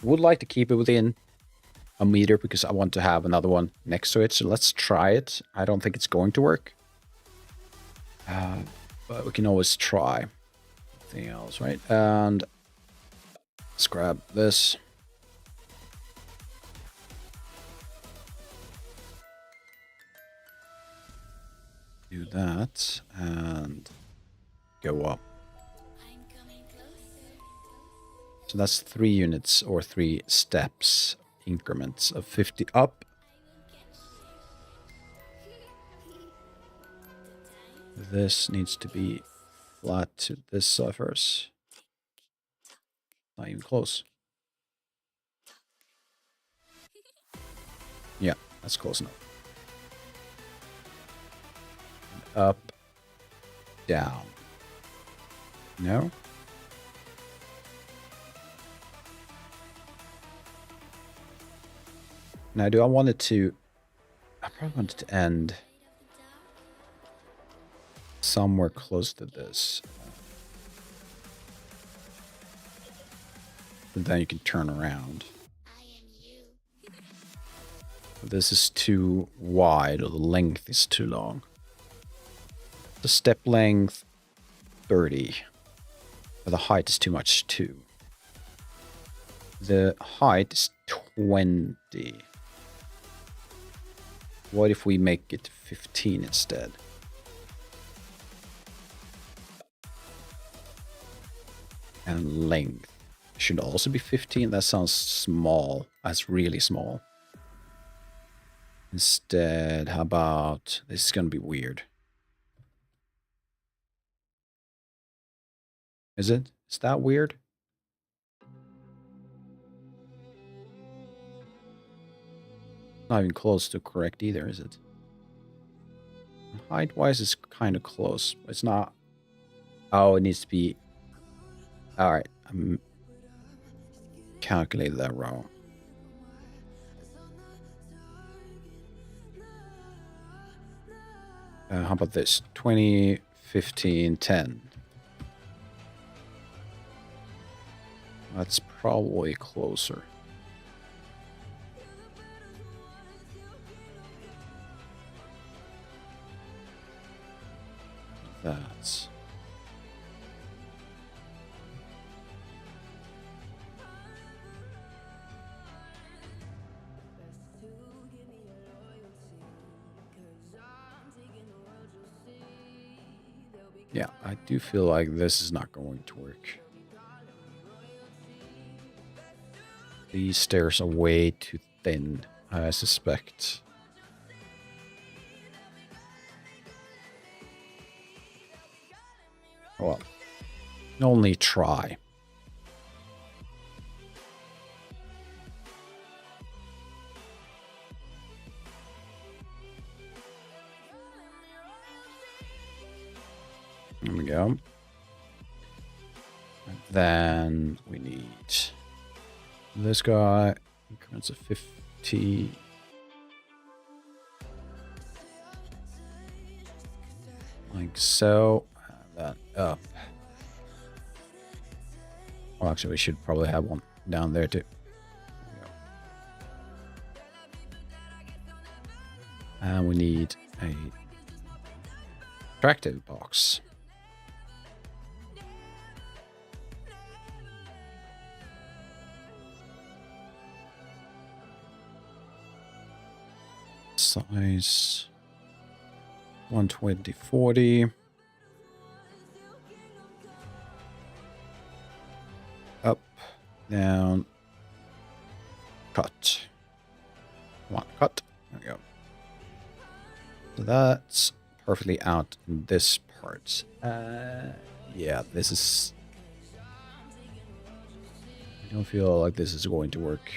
Would like to keep it within a meter because I want to have another one next to it. So let's try it. I don't think it's going to work. But we can always try. Anything else, right? And let's grab this. Do that and go up. I'm coming closer. So that's 3 units or 3 steps, increments of 50 up. This needs to be flat to this side first. Not even close. Yeah, that's close enough. Up, down. No? Now, do I want it to... I probably want it to end somewhere close to this. But then you can turn around. I am you. This is too wide, or the length is too long. The step length, 30. But the height is too much too. The height is 20. What if we make it 15 instead? And length should also be 15. That sounds small. That's really small. Instead, how about... This is going to be weird. Is it? Is that weird? Not even close to correct either, is it? Height-wise, it's kind of close. It's not... Oh, it needs to be... Alright, I'm calculated that wrong. How about this? 20, 15, 10. That's probably closer. That's... Yeah, I do feel like this is not going to work. These stairs are way too thin, I suspect. Well, only try. There we go. And then we need this guy, increments of 50. Like so. And that up. Well, actually, we should probably have one down there too. There we go. And we need a attractive box. Size 120, 40. Up, down, cut. One cut. There we go. So that's perfectly out in this part. Yeah, this is... I don't feel like this is going to work.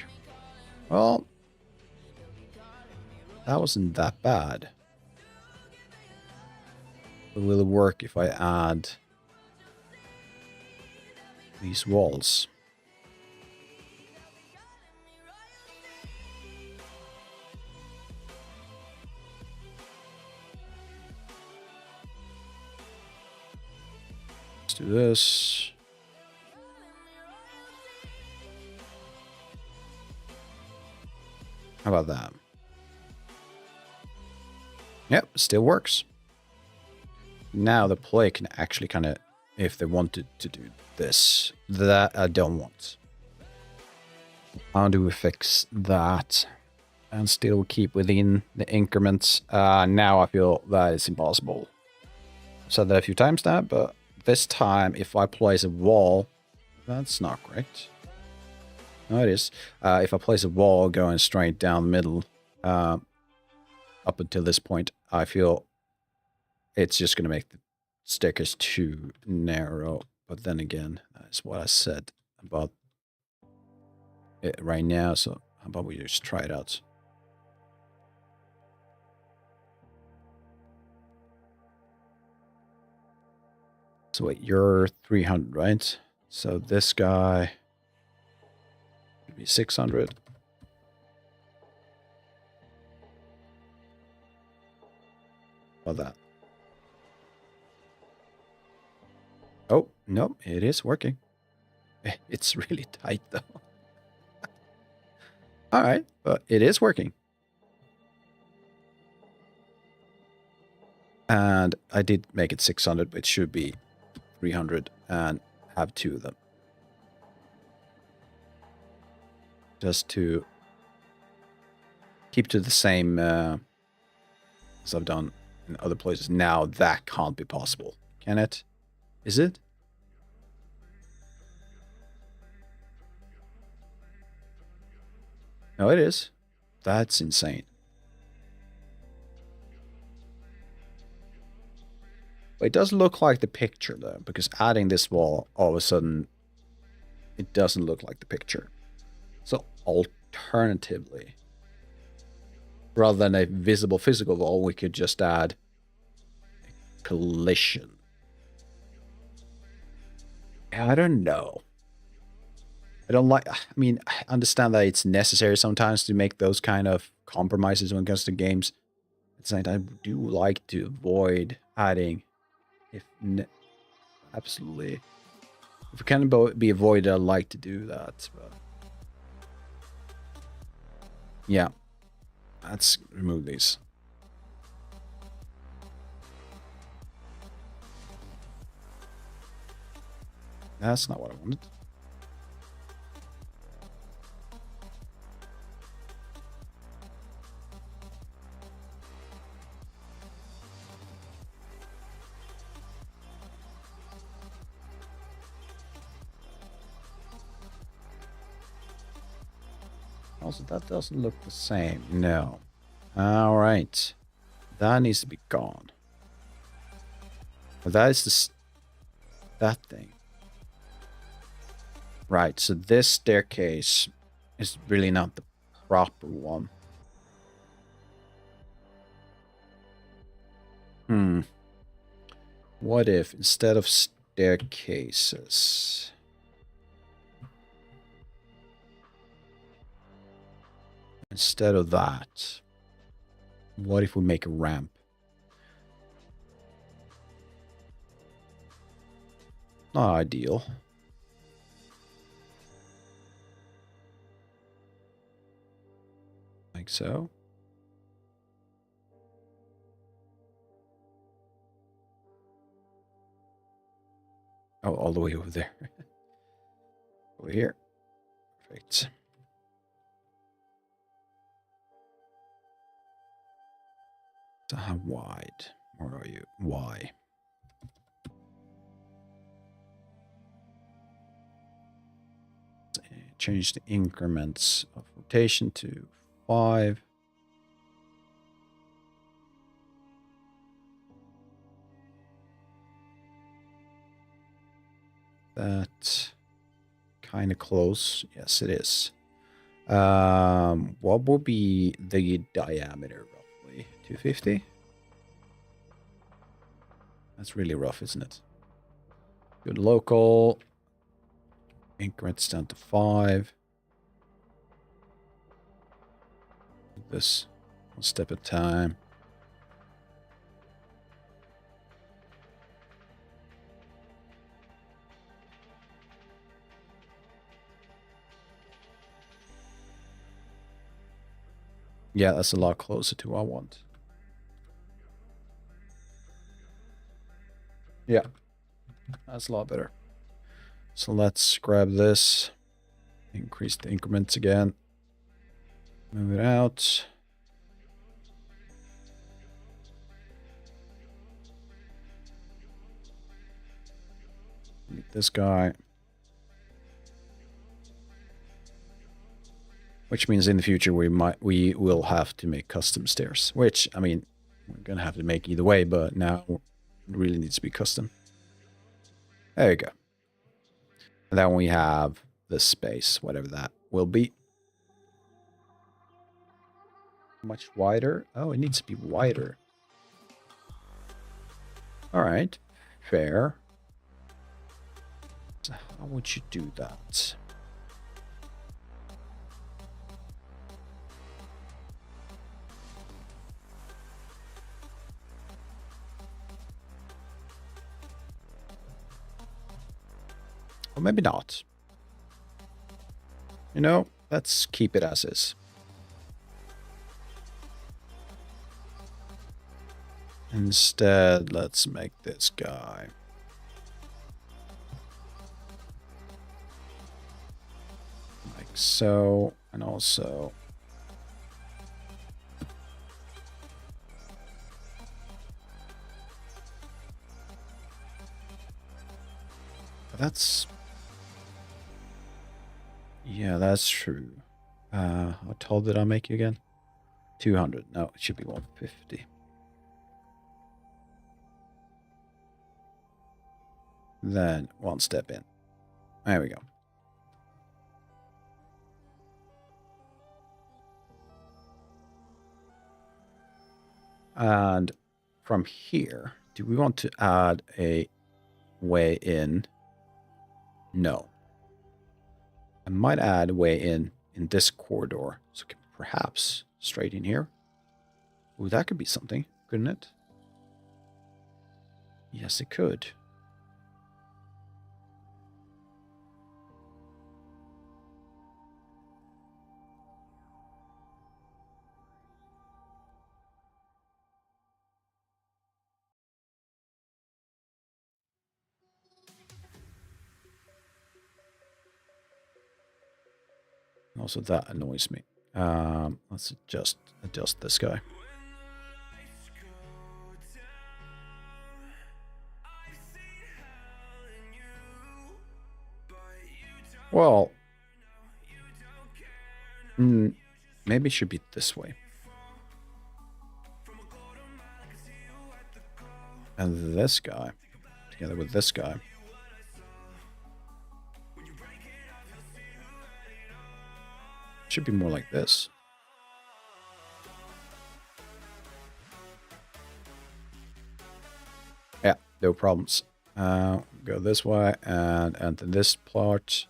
Well, that wasn't that bad. But will it work if I add these walls? Let's do this. How about that? Yep, still works. Now the player can actually kind of, if they wanted to do this, that I don't want. How do we fix that and still keep within the increments? Now I feel that is impossible. I've said that a few times now, but this time if I place a wall, that's not correct. No, it is. If I place a wall going straight down the middle, up until this point, I feel it's just going to make the staircase too narrow. But then again, that's what I said about it right now. So how about we just try it out? So wait, you're 300, right? So this guy would be 600. How about that? Oh, no, it is working. It's really tight, though. All right, but it is working. And I did make it 600, but it should be 300 and have two of them. Just to keep to the same as I've done in other places. Now that can't be possible, can it? Is it? No, it is. That's insane. But it does look like the picture, though, because adding this wall, all of a sudden, it doesn't look like the picture. So, alternatively, rather than a visible physical wall, we could just add a collision. I don't know. I don't like... I mean, I understand that it's necessary sometimes to make those kind of compromises when it comes to games. At the same time, I do like to avoid adding... absolutely. If it can be avoided, I like to do that. But yeah. Let's remove these. That's not what I wanted. Also, that doesn't look the same. No. All right. That needs to be gone. But that is that thing. Right, so this staircase is really not the proper one. What if instead of staircases... Instead of that, what if we make a ramp? Not ideal. Like so. Oh, all the way over there. Over here. Perfect. So how wide? Where are you? Why? Change the increments of rotation to 5. That kind of close. Yes, it is. What will be the diameter roughly? 250? That's really rough, isn't it? Good local. Increments down to 5. This one step at a time. Yeah, that's a lot closer to what I want. Yeah, that's a lot better. So let's grab this. Increase the increments again. Move it out. Meet this guy. Which means in the future we will have to make custom stairs. Which, I mean, we're gonna have to make either way, but now it really needs to be custom. There you go. And then we have the space, whatever that will be. Much wider. Oh, it needs to be wider. All right, fair. So how would you do that? Or maybe not. You know, let's keep it as is. Instead, let's make this guy. Like so, and also... That's... Yeah, that's true. How tall did I make you again? 200. No, it should be 150. Then one step in. There we go. And from here, do we want to add a way in? No. I might add a way in this corridor. So perhaps straight in here. Ooh, that could be something, couldn't it? Yes, it could. Also, that annoys me. Let's adjust this guy. Well, maybe it should be this way. And this guy, together with this guy. Should be more like this. Yeah, no problems. Go this way and enter this part.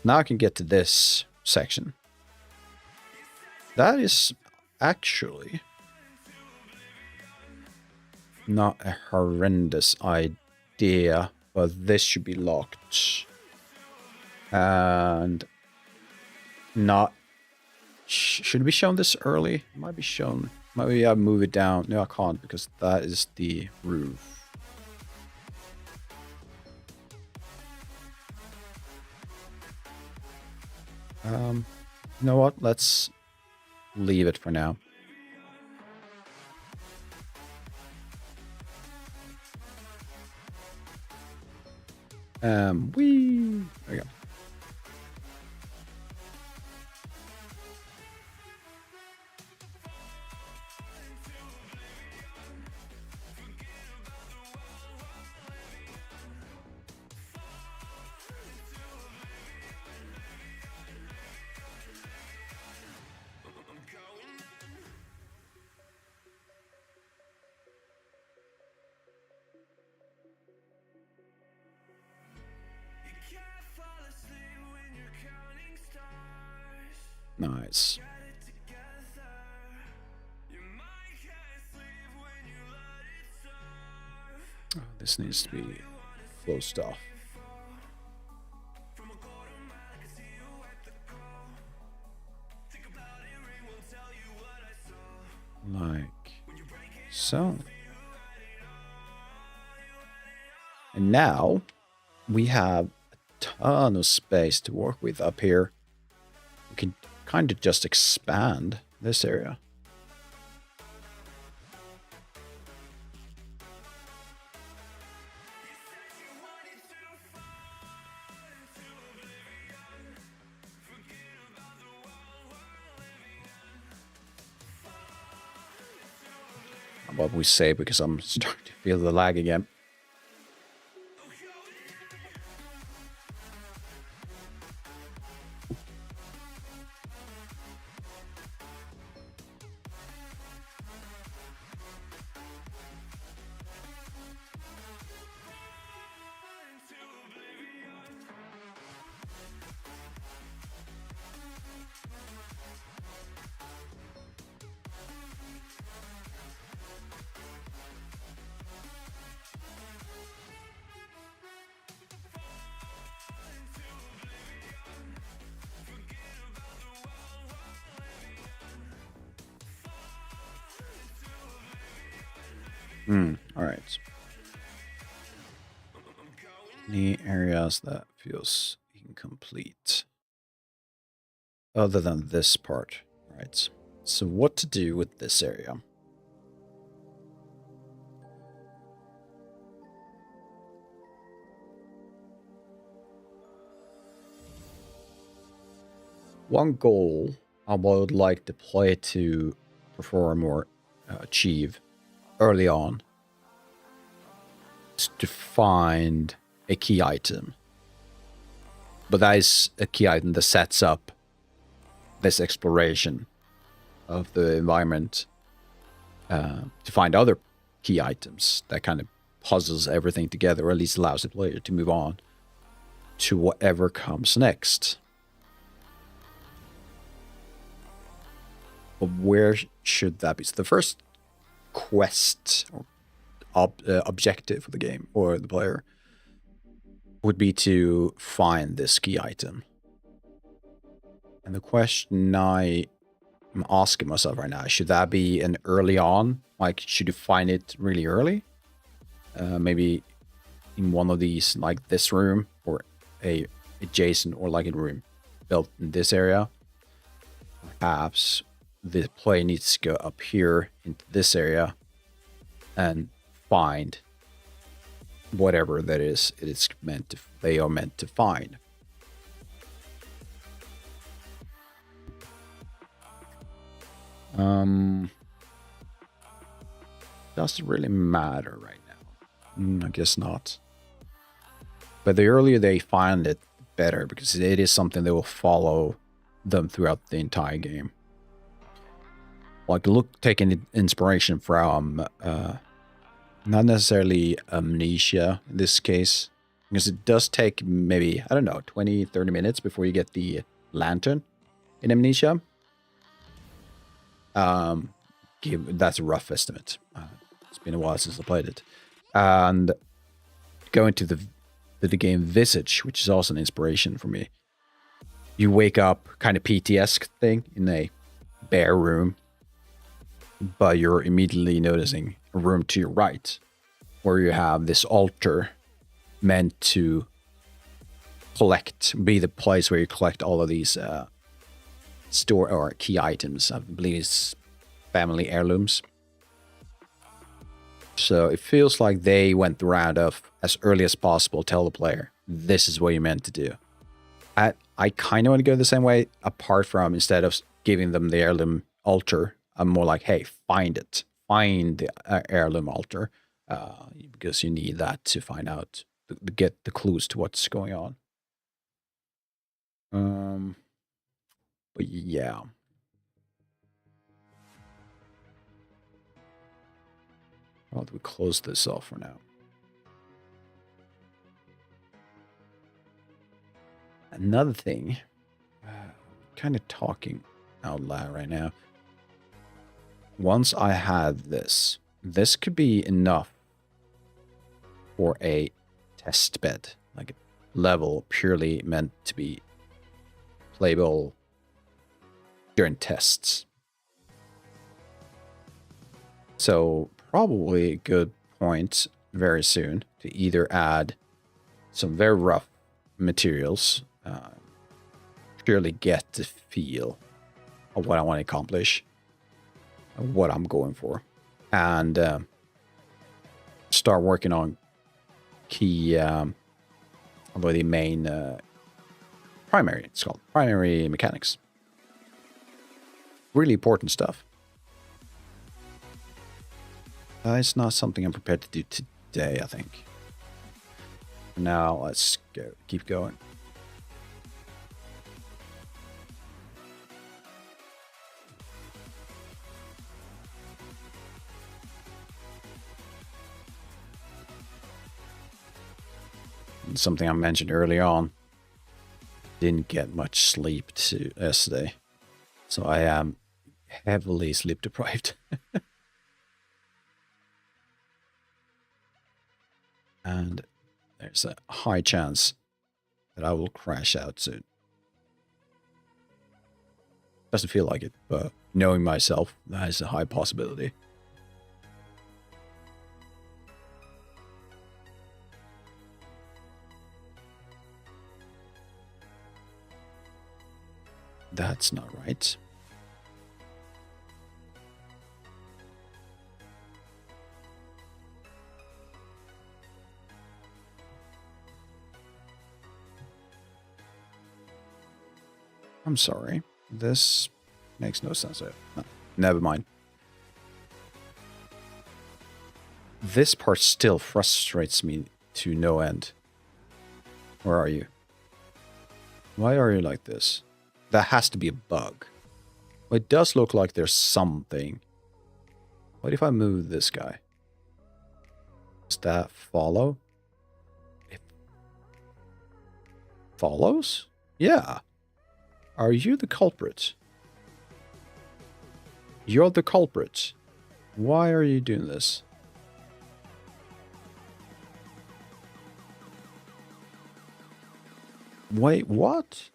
Now I can get to this section. That is actually not a horrendous idea, but this should be locked. And not... Should we show this early? It might be shown. Maybe I move it down. No, I can't because that is the roof. You know what? Let's leave it for now. There we go. Nice. Oh, this needs to be closed off. Like so. And now we have a ton of space to work with up here. We can kind of just expand this area. What we say, because I'm starting to feel the lag again. All right. Any areas that feels incomplete other than this part, right? So what to do with this area? One goal I would like the player to perform or achieve early on is to find a key item. But that is a key item that sets up this exploration of the environment to find other key items that kind of puzzles everything together, or at least allows the player to move on to whatever comes next. But where should that be? So the first quest or objective of the game or the player would be to find this key item. And the question I'm asking myself right now, should that be an early on? Like, should you find it really early? Maybe in one of these, like this room, or a adjacent or like a room built in this area. Perhaps the player needs to go up here into this area and find whatever that is they are meant to find. Does it really matter right now? I guess not. But the earlier they find it, better, because it is something that will follow them throughout the entire game. Like, taking inspiration from not necessarily Amnesia in this case, because it does take maybe, I don't know, 20, 30 minutes before you get the lantern in Amnesia. That's a rough estimate. It's been a while since I played it. And going to the game Visage, which is also an inspiration for me. You wake up, kind of PT-esque thing, in a bare room, but you're immediately noticing a room to your right, where you have this altar meant to be the place where you collect all of these store or key items. I believe it's family heirlooms. So it feels like they went the route of, as early as possible, tell the player, this is what you're meant to do. I kind of want to go the same way, apart from instead of giving them the heirloom altar, I'm more like, hey, find it. Find the heirloom altar, because you need that to find out, to get the clues to what's going on. But yeah. Well, we close this off for now. Another thing, kind of talking out loud right now. Once I have this could be enough for a test bed, like a level purely meant to be playable during tests. So probably a good point very soon to either add some very rough materials, purely get the feel of what I want to accomplish, what I'm going for, and start working on key, about the main primary. It's called primary mechanics. Really important stuff. It's not something I'm prepared to do today, I think. Now let's go. Keep going. And something I mentioned early on. Didn't get much sleep yesterday, so I am heavily sleep deprived. And there's a high chance that I will crash out soon. Doesn't feel like it, but knowing myself, that is a high possibility. That's not right. I'm sorry. This makes no sense. No, never mind. This part still frustrates me to no end. Where are you? Why are you like this? That has to be a bug. Well, it does look like there's something. What if I move this guy? Does that follow? It follows? Yeah. Are you the culprit? You're the culprit. Why are you doing this? Wait, what?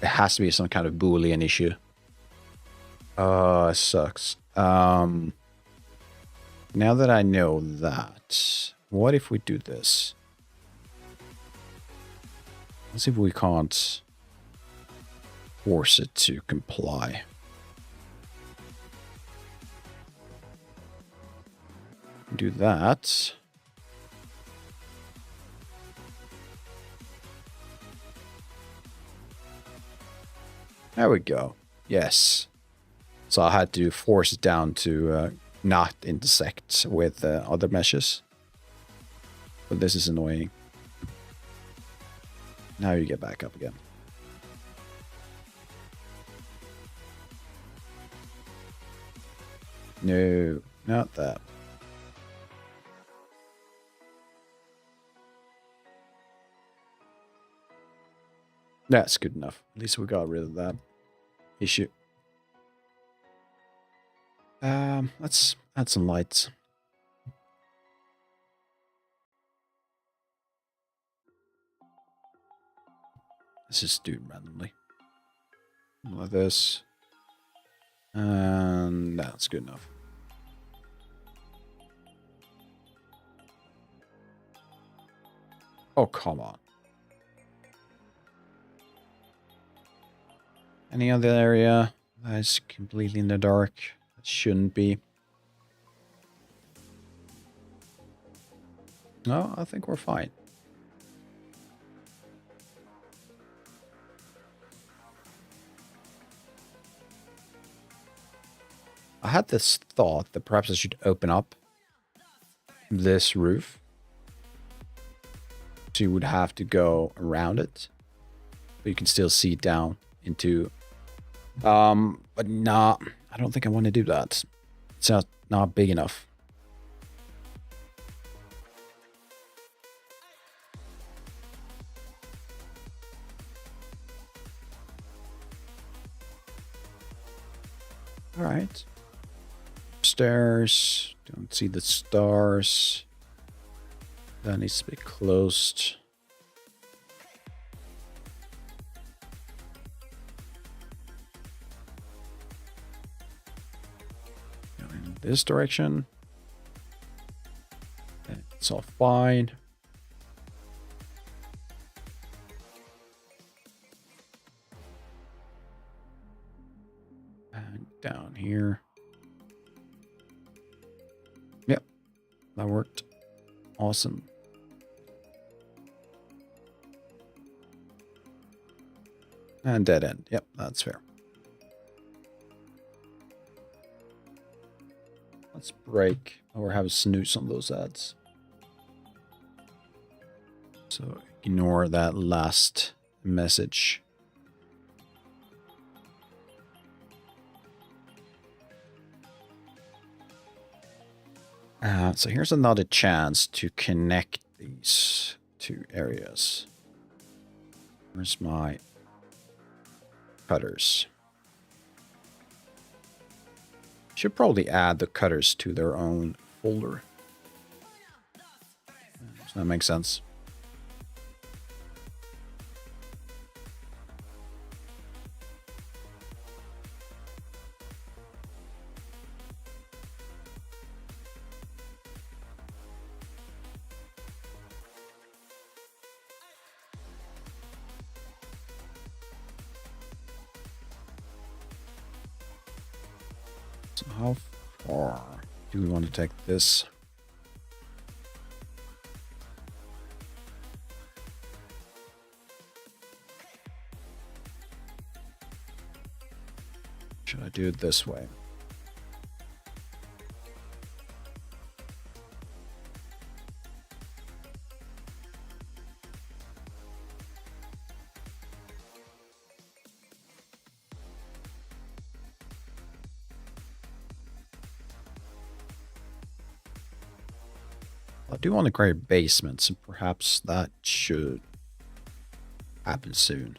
It has to be some kind of Boolean issue. It sucks. Now that I know that, what if we do this? Let's see if we can't force it to comply. Do that. There we go. Yes. So I had to force it down to not intersect with other meshes. But this is annoying. Now you get back up again. No, not that. That's good enough. At least we got rid of that issue. Let's add some lights. Let's just do it randomly. Like this. And that's good enough. Oh, come on. Any other area that is completely in the dark? That shouldn't be. No, I think we're fine. I had this thought that perhaps I should open up this roof. So you would have to go around it. But you can still see down into... but nah, I don't think I want to do that. It's not big enough. All right. Stairs. Don't see the stars. That needs to be closed. In this direction. It's all fine. And down here. Yep, that worked. Awesome. And dead end. Yep, that's fair. Let's break or have a snooze on those ads. So ignore that last message. So here's another chance to connect these two areas. Where's my cutters? Should probably add the cutters to their own folder. Does that make sense? So how far do we want to take this? Should I do it this way? I do want to create basements, and perhaps that should happen soon.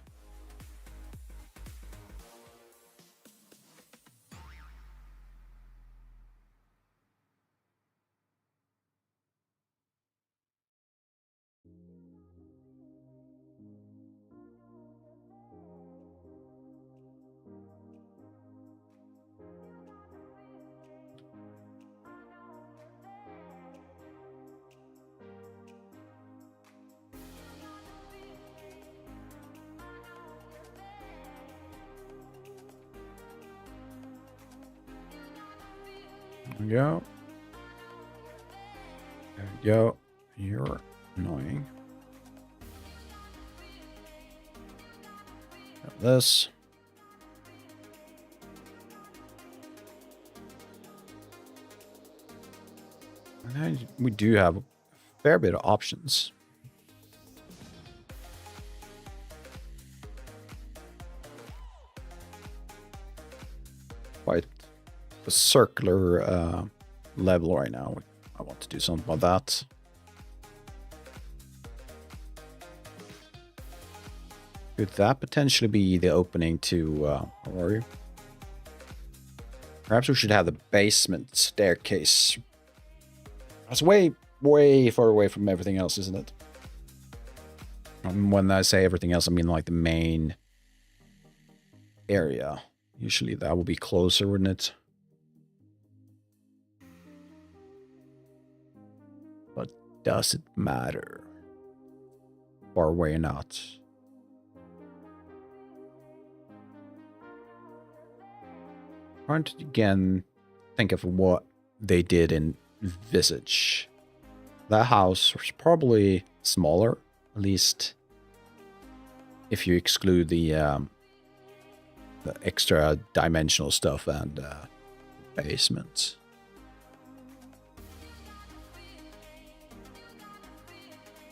There we go. There we go. You're annoying. Got this. And we do have a fair bit of options. Quite a circular level right now. I want to do something about that. Could that potentially be the opening to or perhaps we should have the basement staircase. That's way far away from everything else, isn't it? When I say everything else, I mean like the main area. Usually that will be closer, wouldn't it? But does it matter? far away or not. Trying to again think of what they did in Visage. That house was probably smaller, at least if you exclude the extra dimensional stuff and basement.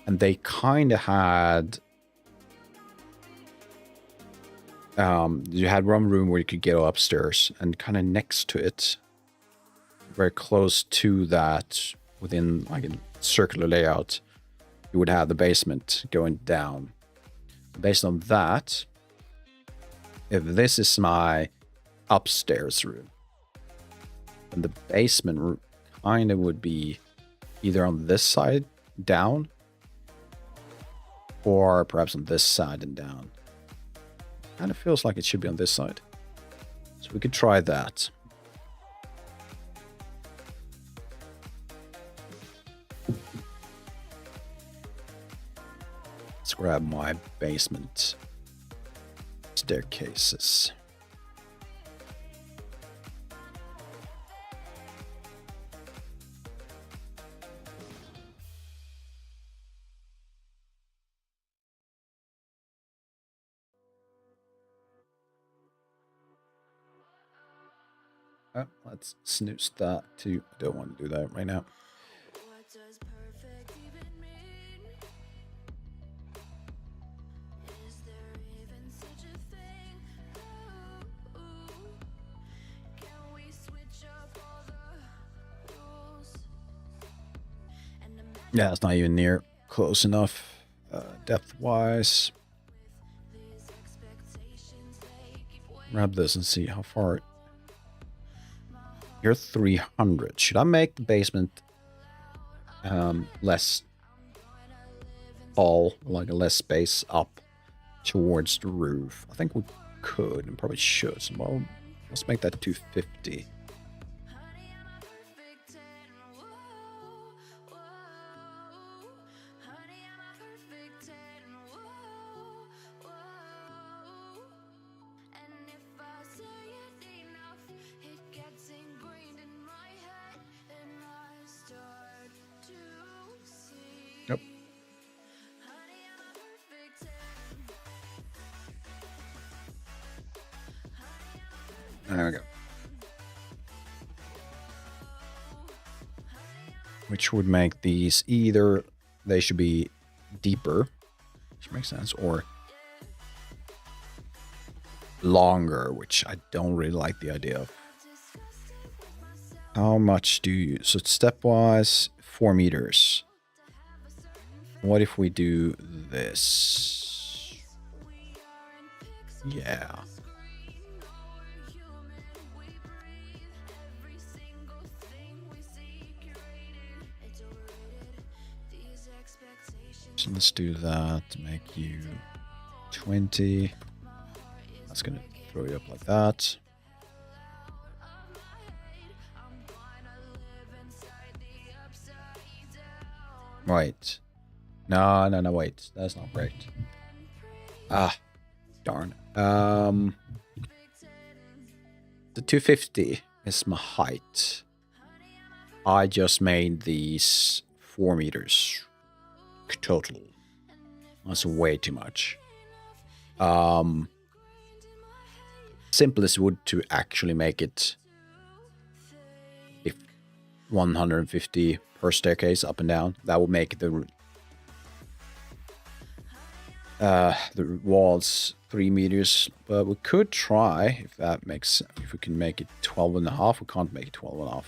And they kind of had you had one room where you could go upstairs, and kind of next to it, very close to that, within like a circular layout, you would have the basement going down. Based on that, if this is my upstairs room, then the basement room kind of would be either on this side down, or perhaps on this side and down. Kind of feels like it should be on this side. So we could try that. Let's grab my basement staircases. Oh, let's snooze that too. I don't want to do that right now. What does perfect even mean? Is there even such a thing? Ooh, can we switch up all the rules? And Yeah, it's not even near close enough depth-wise. these expectations, they keep waiting. Grab this and see how far. You're 300. Should I make the basement less tall, like a less space up towards the roof? I think we could and probably should. So, well, let's make that 250. Honey, I'm a perfect 10. Whoa, whoa. Honey, I'm a perfect 10. Whoa, whoa. And if I say it enough, it gets ingrained in my head, and I start to see. Yep. Honey, I'm a perfect 10. There we go. Which would make these either they should be deeper, which makes sense, or longer, which I don't really like the idea of. How much do you? So stepwise, 4 meters. What if we do this? Yeah. So let's do that to make you 20. That's gonna throw you up like that. Right. No, wait. That's not right. Ah, darn. The 250 is my height. I just made these 4 meters total. That's way too much. Simplest would to actually make it if 150 per staircase up and down. That would make the walls 3 meters, but we could try if we can make it 12.5. We can't make it 12.5.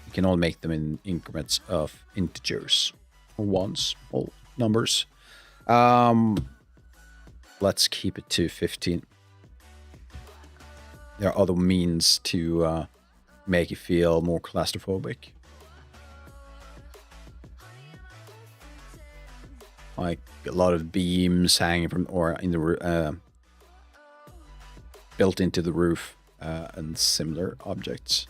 We can only make them in increments of integers or ones, all numbers. Let's keep it to 15. There are other means to make it feel more claustrophobic. Like a lot of beams hanging from or in the built into the roof and similar objects.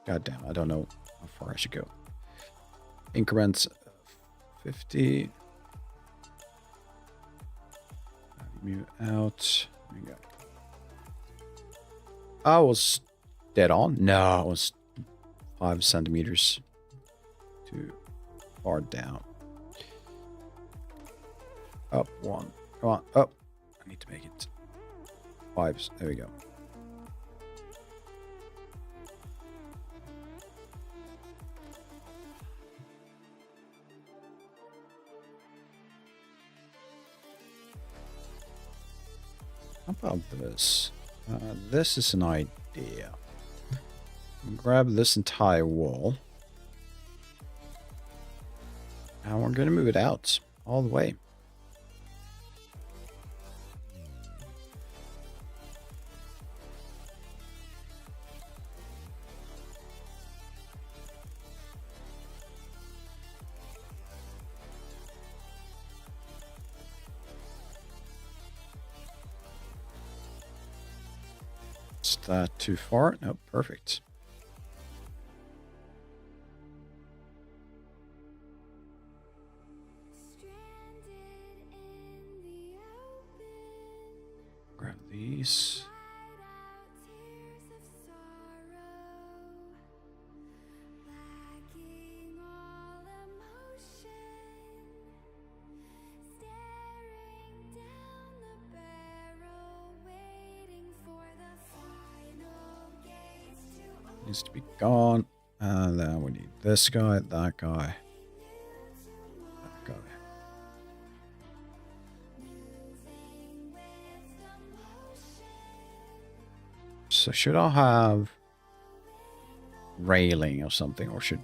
God damn, I don't know how far I should go. Increments 50. Move out. There we go. I was dead on. No, it was 5 centimeters too far down. Up 1. Come on. Up. I need to make it 5. There we go. How about this? This is an idea. Grab this entire wall. And we're going to move it out all the way. Is that too far? No, perfect. Grab these. Needs to be gone. And then we need this guy, that guy, that guy. So should I have railing or something, or should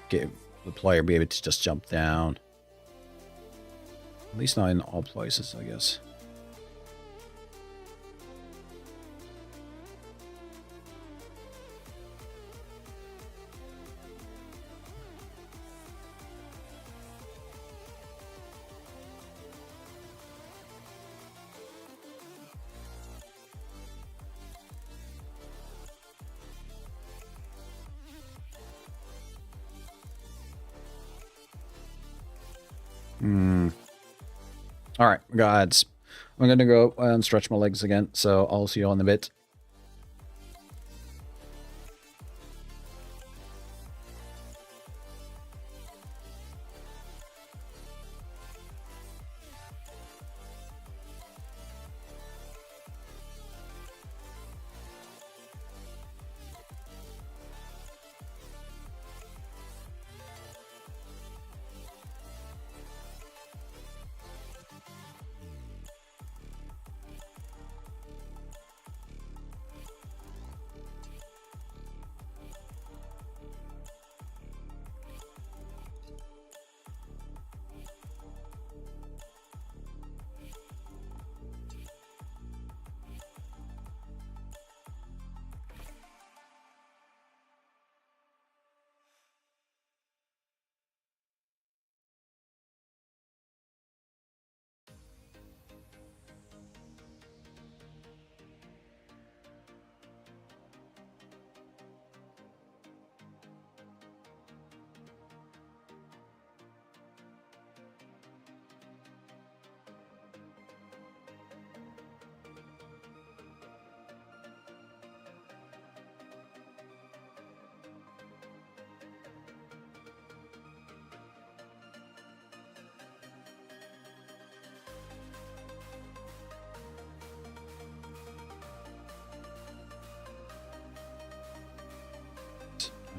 get the player be able to just jump down? At least not in all places, I guess. All right, guys. I'm going to go and stretch my legs again, so I'll see you in a bit.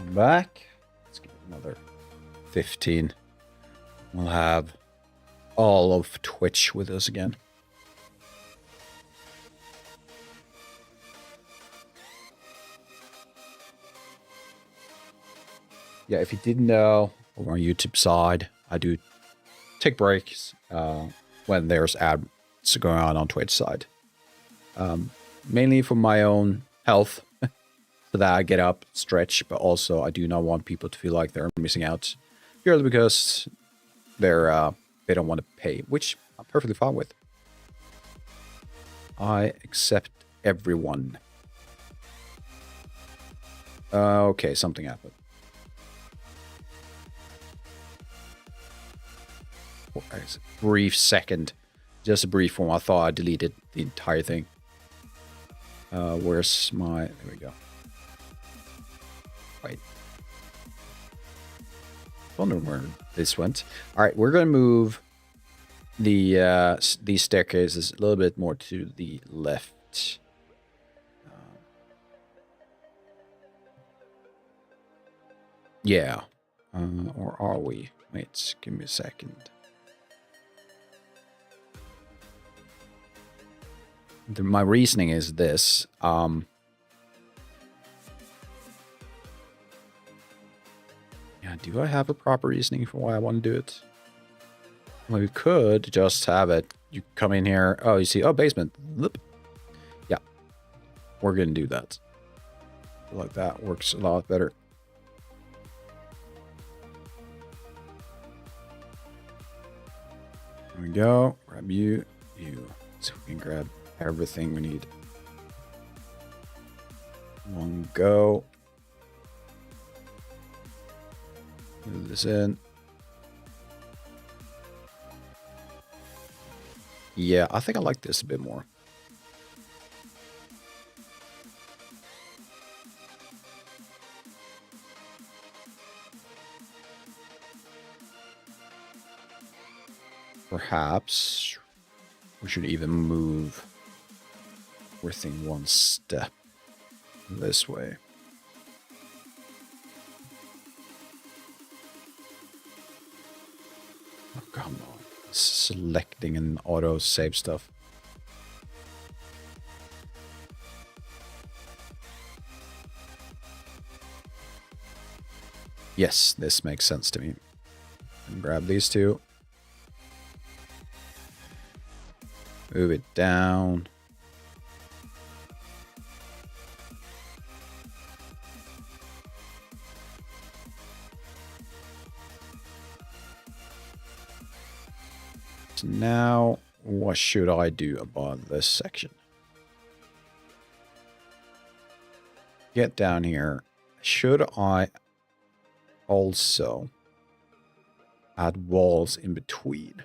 I'm back. Let's give it another 15. We'll have all of Twitch with us again. Yeah, if you didn't know, over on YouTube side, I do take breaks when there's ads going on Twitch side. Mainly for my own health, so that I get up, stretch, but also I do not want people to feel like they're missing out, purely because they don't want to pay, which I'm perfectly fine with. I accept everyone. Okay, something happened. A brief second. Just a brief one. I thought I deleted the entire thing. Where's my... There we go. Wait. I wonder where this went. All right, we're going to move these staircases a little bit more to the left. Yeah. Or are we? Wait, give me a second. My reasoning is this. Yeah, do I have a proper reasoning for why I want to do it? Well, we could just have it. You come in here. Oh, you see. Oh, basement. Loop. Yeah. We're going to do that. I feel like that works a lot better. There we go. Grab you. So we can grab everything we need. One go. Move this in. Yeah, I think I like this a bit more. Perhaps we should even move everything one step this way. Oh, come on. Selecting and auto save stuff. Yes, this makes sense to me. And grab these two. Move it down. So now, what should I do about this section? Get down here. Should I also add walls in between?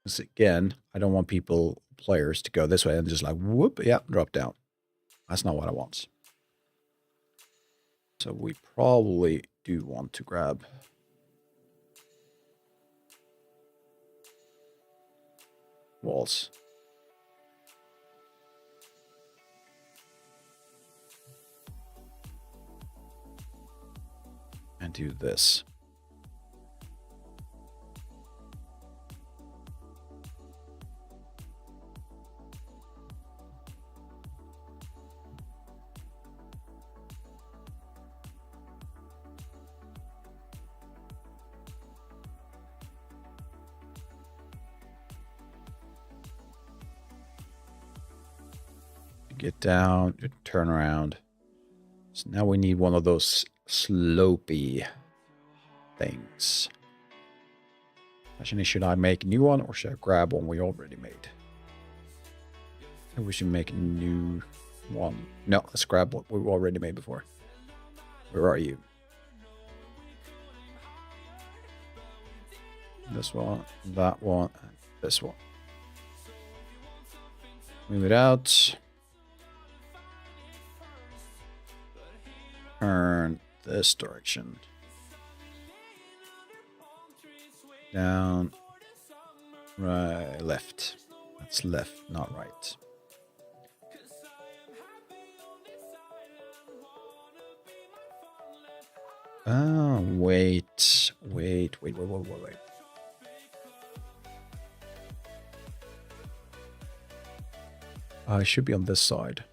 Because again, I don't want players to go this way and just like, whoop, yeah, drop down. That's not what I want. So we probably do want to grab walls. And do this. Get down, turn around. So now we need one of those slopey things. Actually, should I make a new one or should I grab one we already made? I think we should make a new one. No, let's grab what we already made before. Where are you? This one, that one, and this one. Move it out. Turn this direction. Down. Right, left. That's left, not right. Oh, wait. It should be on this side.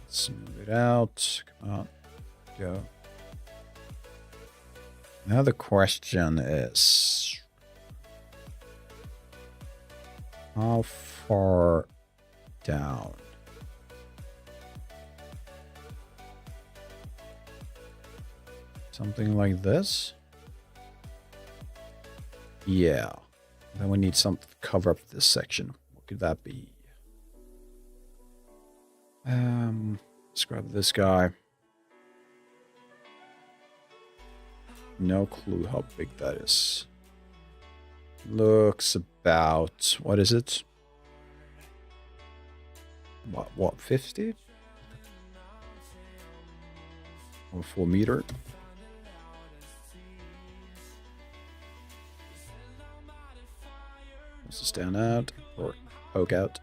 Let's move it out. Come on. Go. Now the question is, how far down? Something like this? Yeah. Then we need something to cover up this section. What could that be? Let's grab this guy. No clue how big that is. Looks about, what is it? What, 50? Or 4 meter? Wants to stand out or poke out.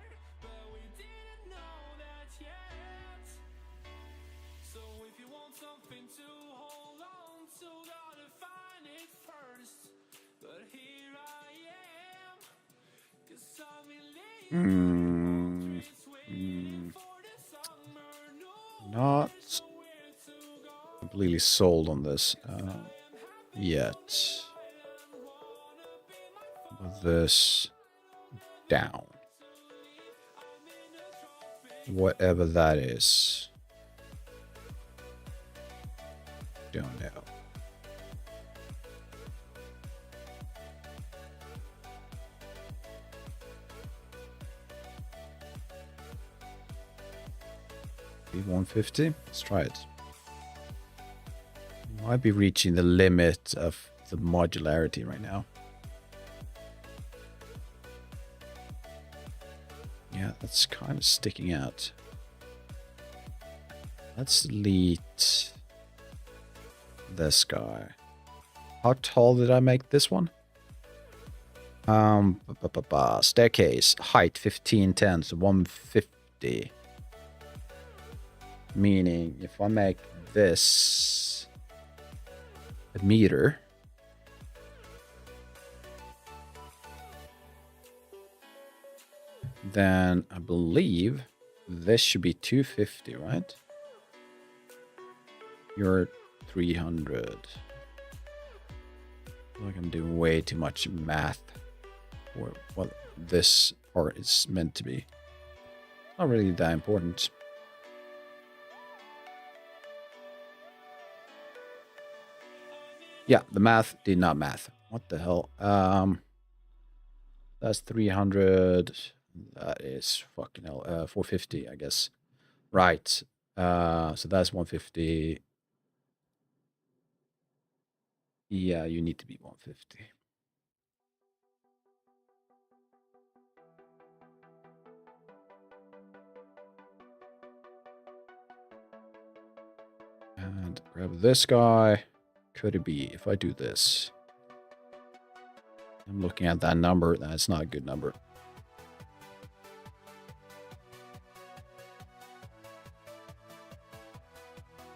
Not completely sold on this yet. But this down. Whatever that is. Don't know. B150. Let's try it. Might be reaching the limit of the modularity right now. Yeah, that's kind of sticking out. Let's delete this guy. How tall did I make this one? Staircase height 1510, so 150. Meaning, if I make this a meter, then I believe this should be 250, right? You're 300. Like I'm doing way too much math for what this part is meant to be. Not really that important. Yeah, the math did not math. What the hell? That's 300. That is fucking hell. 450, I guess. Right. So that's 150. Yeah, you need to be 150. And grab this guy. Could it be if I do this? I'm looking at that number. That's not a good number.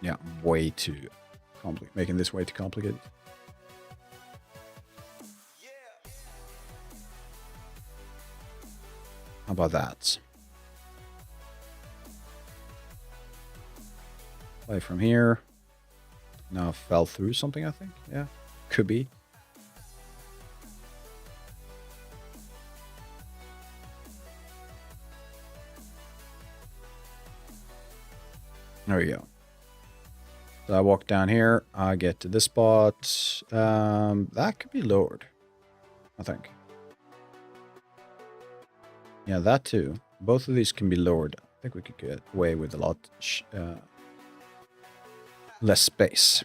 Yeah, way too complicated. Making this way too complicated. How about that? Play from here. Now fell through something, I think. Yeah, could be. There we go. So I walk down here. I get to this spot. That could be lowered, I think. Yeah, that too. Both of these can be lowered. I think we could get away with a lot less space.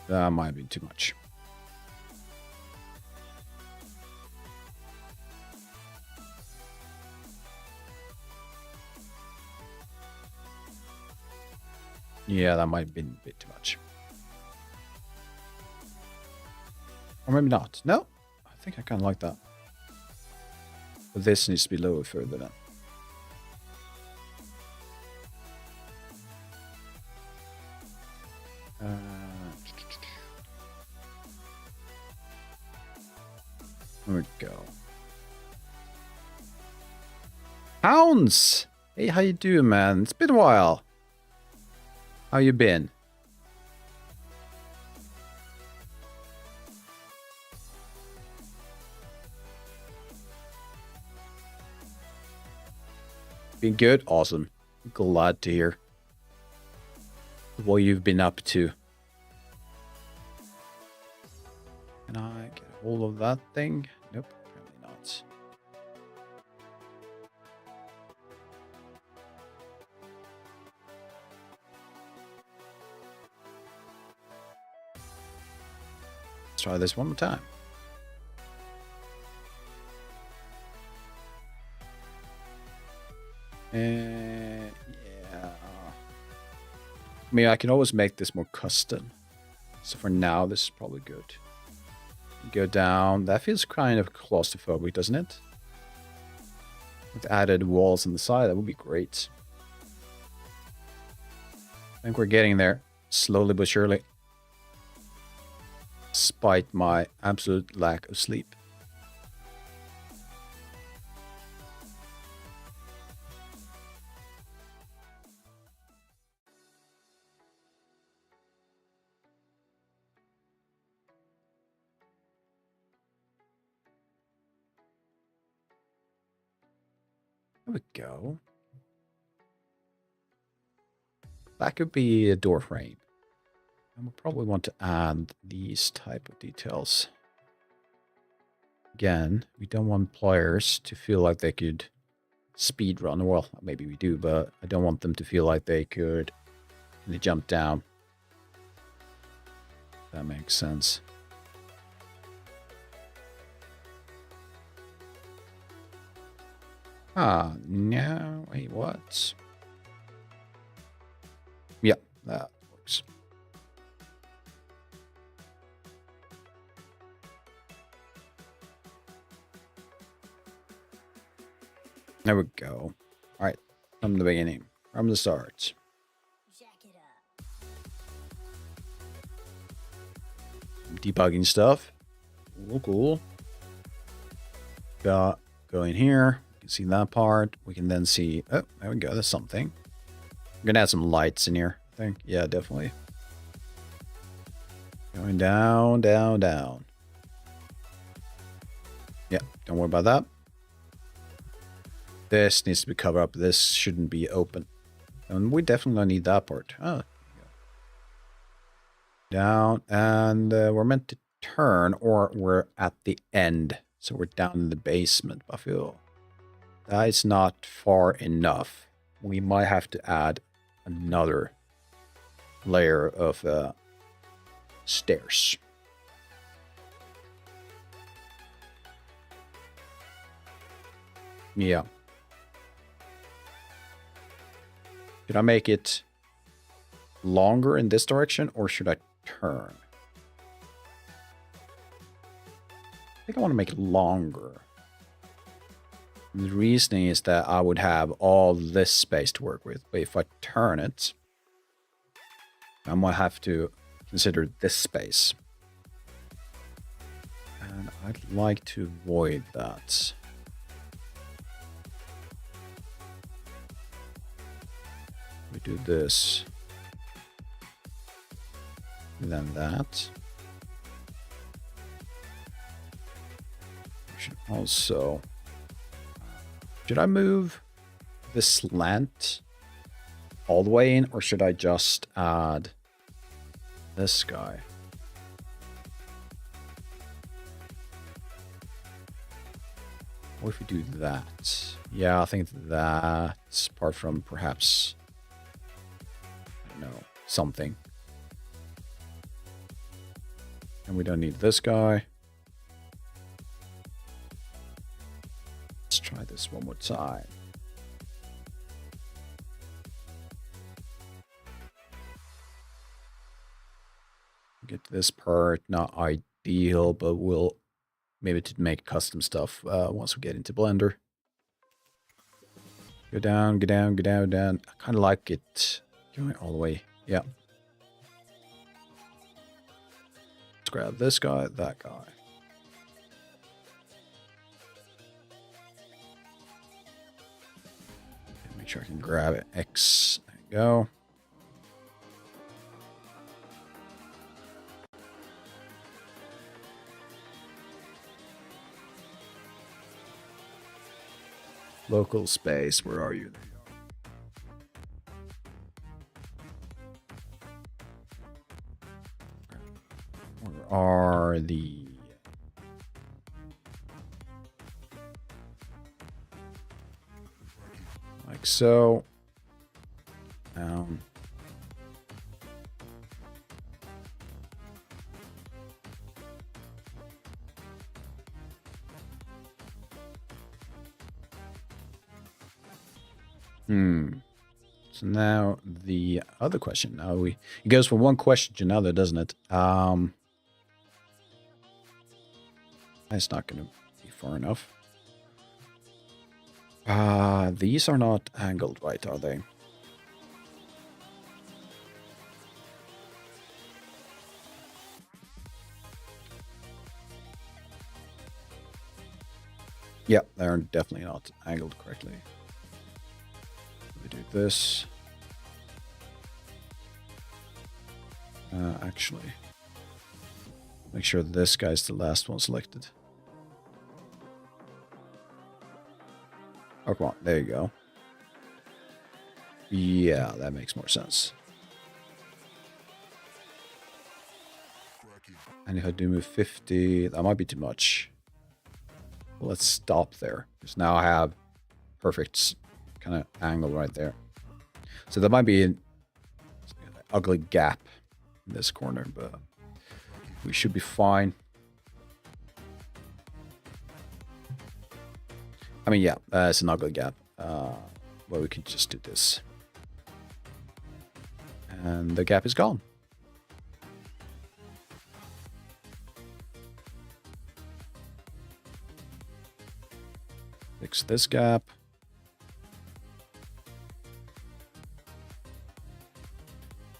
That might be too much. Yeah, that might have been a bit too much. Or maybe not. No, I think I kind of like that. But this needs to be lower further then. There we go. Hounds! Hey, how you doing, man? It's been a while. How you been? Been good? Awesome. Glad to hear what you've been up to. Can I get a hold of that thing? Nope, apparently not. Let's try this one more time. And yeah. I mean, I can always make this more custom. So for now, this is probably good. Go down. That feels kind of claustrophobic, doesn't it? With added walls on the side, that would be great. I think we're getting there, slowly but surely. Despite my absolute lack of sleep. There we go. That could be a door frame. And we'll probably want to add these type of details. Again, we don't want players to feel like they could speed run. Well, maybe we do, but I don't want them to feel like they could jump down. That makes sense. Ah, no, wait, what? Yeah, that works. There we go. All right, from the beginning, from the start. Debugging stuff. Cool, cool. Go in here. You can see that part. We can then see. Oh, there we go. There's something. I'm gonna add some lights in here, I think. Yeah, definitely. Going down, down, down. Yeah, don't worry about that. This needs to be covered up. This shouldn't be open. And we definitely don't need that part. Oh. Down, and we're meant to turn, or we're at the end. So we're down in the basement. I feel that is not far enough. We might have to add another layer of stairs. Yeah. Should I make it longer in this direction, or should I turn? I think I want to make it longer. The reasoning is that I would have all this space to work with, but if I turn it, I might have to consider this space. And I'd like to avoid that. We do this. And then that. We should also... Should I move the slant all the way in, or should I just add this guy? What if we do that? Yeah, I think that's apart from perhaps, I don't know, something. And we don't need this guy. Let's try this one more time. Get this part, not ideal, but we'll maybe to make custom stuff once we get into Blender. Go down, go down, go down, down. I kind of like it going all the way. Yeah. Let's grab this guy, that guy. Make sure I can grab it. X. There you go. Local space. Where are you? There you go. Where are the... Like so. So now the other question. Now it goes from one question to another, doesn't it? That's not going to be far enough. These are not angled right, are they? Yeah, they're definitely not angled correctly. We do this. Actually, make sure this guy's the last one selected. Oh, come on. There you go. Yeah, that makes more sense. And if I do move 50, that might be too much. Well, let's stop there. Because now I have perfect kind of angle right there. So there might be an ugly gap in this corner, but we should be fine. I mean, yeah, it's an ugly gap. Well, we could just do this. And the gap is gone. Fix this gap.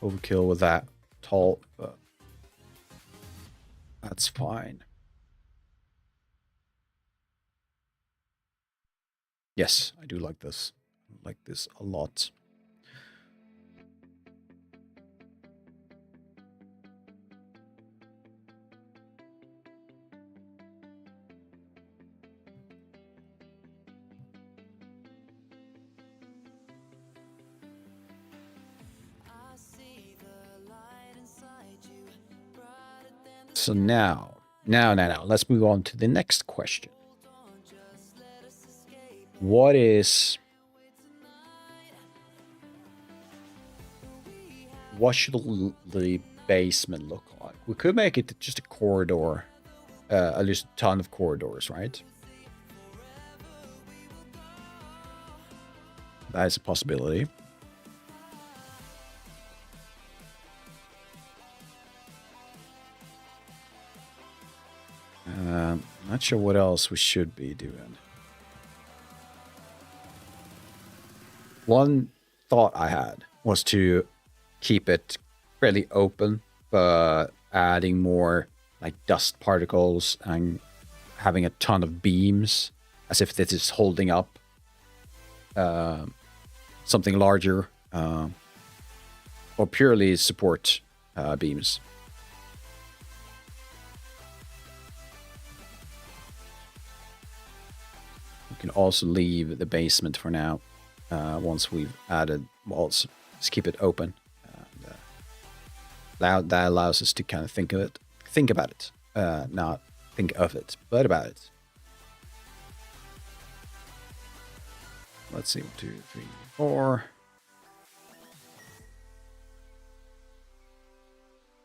Overkill with that tall, but that's fine. Yes, I do like this. I like this a lot. So now, let's move on to the next question. What should the basement look like? We could make it just a corridor, at least a ton of corridors, right? That is a possibility. Not sure what else we should be doing. One thought I had was to keep it fairly open, but adding more like dust particles and having a ton of beams, as if this is holding up something larger, or purely support beams. We can also leave the basement for now. Once we've added walls, just keep it open. That allows us to kind of think about it, not think of it, but about it. Let's see, 1, 2, 3, 4.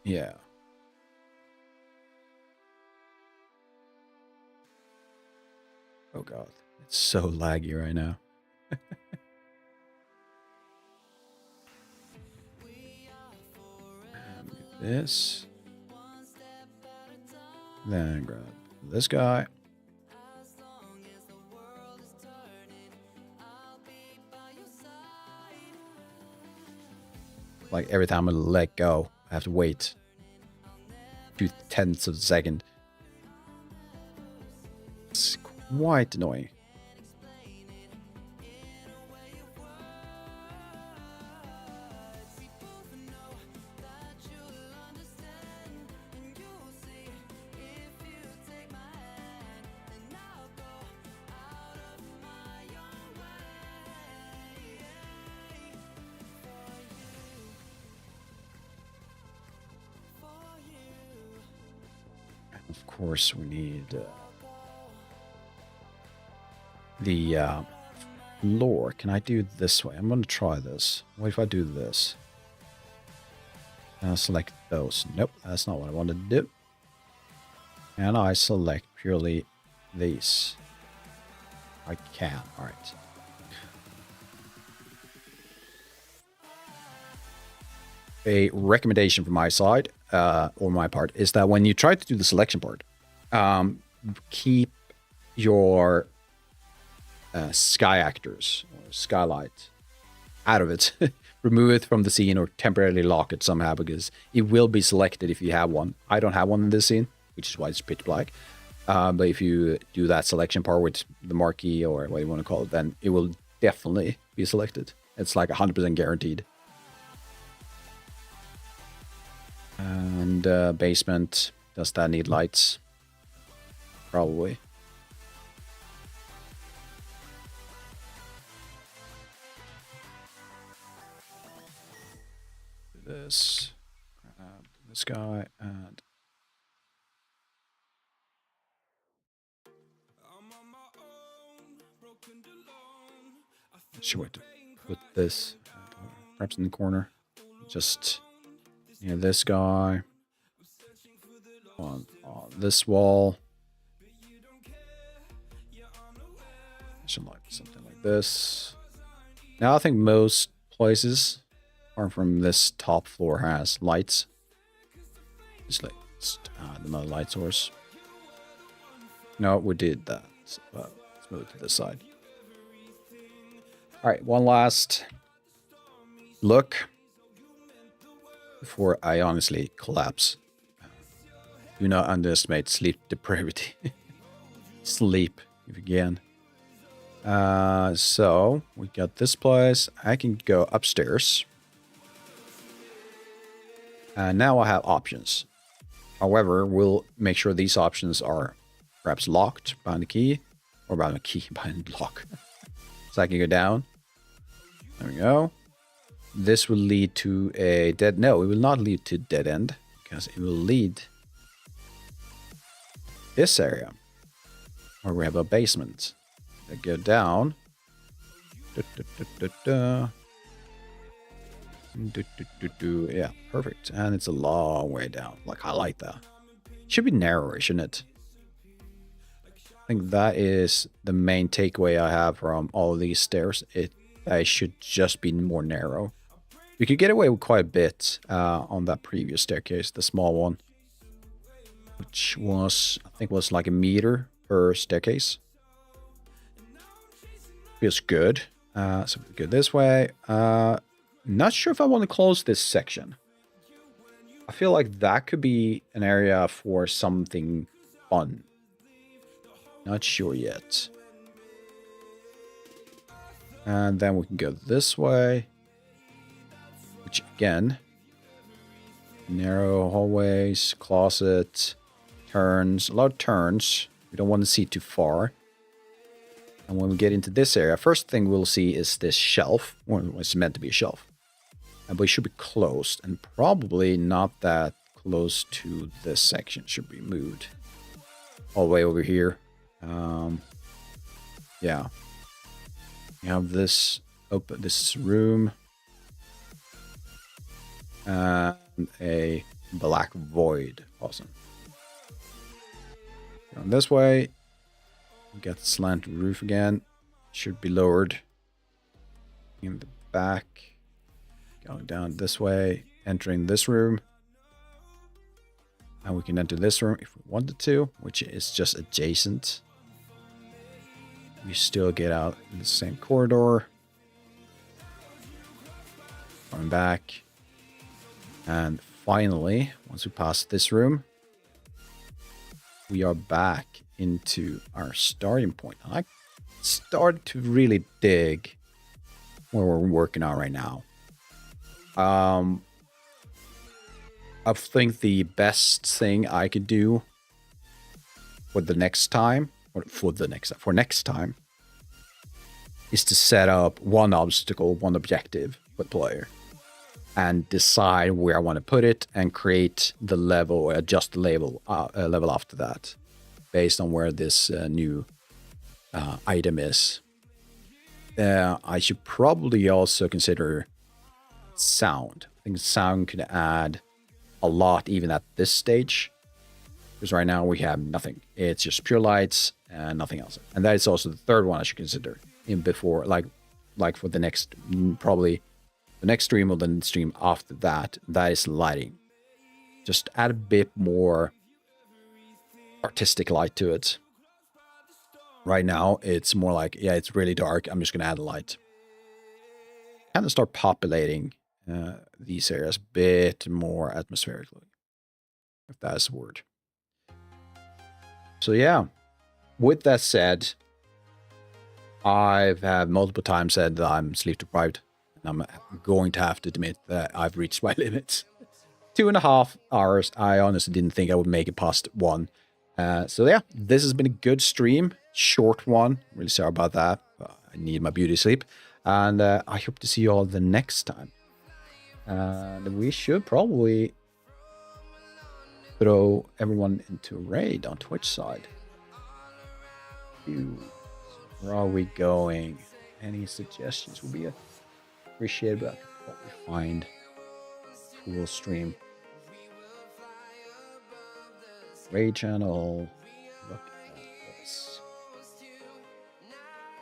Yeah. Oh god, it's so laggy right now. This. Then grab this guy. Like every time I let go, I have to wait 0.2 of a second. It's quite annoying. Of course, we need the floor. Can I do it this way? I'm going to try this. What if I do this? And I'll select those. Nope, that's not what I wanted to do. And I select purely these. I can. All right. A recommendation from my side, or my part, is that when you try to do the selection part, keep your sky actors or skylight out of it. Remove it from the scene or temporarily lock it somehow, because it will be selected if you have one. I don't have one in this scene, which is why it's pitch black. But if you do that selection part with the marquee or what you want to call it, then it will definitely be selected. It's like 100% guaranteed. And basement, does that need lights? Probably. This, this guy, and should we put this perhaps in the corner? Just this guy on this wall. Should like something like this. Now I think most places, apart from this top floor, has lights. Just like another light source. No, we did that. So, let's move to this side. All right, one last look before I honestly collapse. Do not underestimate sleep depravity. Sleep, if you can. So we got this place. I can go upstairs. And now I have options. However, we'll make sure these options are perhaps locked behind the key, or behind the key, behind the lock. So I can go down. There we go. This will lead to a dead... No, it will not lead to dead end, because it will lead this area, where we have a basement. I go down. Yeah, perfect. And it's a long way down. Like, I like that. It should be narrower, shouldn't it? I think that is the main takeaway I have from all of these stairs. They should just be more narrow. You could get away with quite a bit on that previous staircase, the small one, which was, I think, was like a meter per staircase. Feels good. So we go this way. Not sure if I want to close this section. I feel like that could be an area for something fun. Not sure yet. And then we can go this way. Which, again, narrow hallways, closet, turns, a lot of turns. We don't want to see too far. And when we get into this area, first thing we'll see is this shelf. Well, it's meant to be a shelf. But it should be closed, and probably not that close to this section. Should be moved all the way over here. Yeah. You have this open, this room. And a black void. Awesome. Going this way. We got the slanted roof again. Should be lowered. In the back. Going down this way. Entering this room. And we can enter this room if we wanted to, which is just adjacent. We still get out in the same corridor. Going back. And finally, once we pass this room, we are back into our starting point. I started to really dig where we're working on right now. I think the best thing I could do for next time is to set up one obstacle, one objective for the player. and decide where I want to put it and create the level or adjust the level after that based on where this new item is. I should probably also consider sound. I think sound could add a lot even at this stage, because right now we have nothing. It's just pure lights and nothing else. And that is also the third one I should consider in before, like for the next, probably the next stream or the stream after that. That is lighting. Just add a bit more artistic light to it. Right now it's more like, yeah, it's really dark. I'm just gonna add a light. Kind of start populating these areas a bit more atmospherically, if that's a word. So yeah, with that said, I've had multiple times said that I'm sleep deprived, and I'm going to have to admit that I've reached my limits. 2.5 hours. I honestly didn't think I would make it past 1. So yeah, this has been a good stream, short one. Really sorry about that. I need my beauty sleep, and I hope to see you all the next time. And we should probably throw everyone into raid on Twitch side. Where are we going? Any suggestions will be appreciated, but I could probably find a cool stream. Raid channel. Look at this.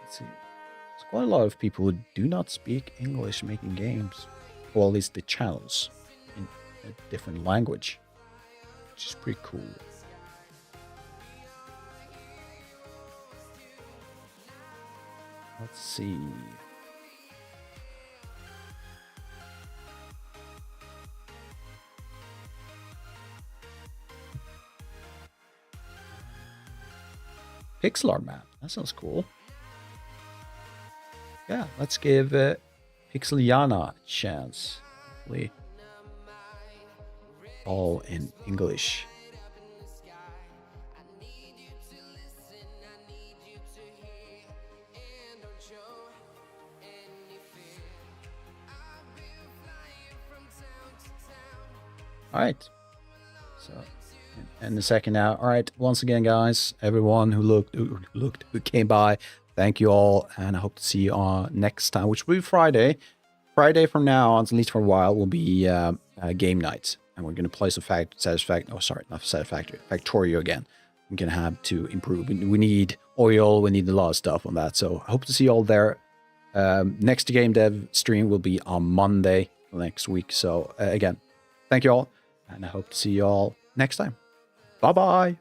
Let's see. There's quite a lot of people who do not speak English making games. Or at least the channels in a different language, which is pretty cool. Let's see. Pixel art map. That sounds cool. Yeah, let's give Pixeliana a chance. Hopefully all in English. All right. So, and the second now. All right. Once again, guys, everyone who came by, thank you all, and I hope to see you next time, which will be Friday. Friday from now on, at least for a while, will be game nights, and we're gonna play some Factorio again. We're gonna have to improve. We need oil. We need a lot of stuff on that. So I hope to see you all there. Next game dev stream will be on Monday next week. So again, thank you all. And I hope to see you all next time. Bye-bye.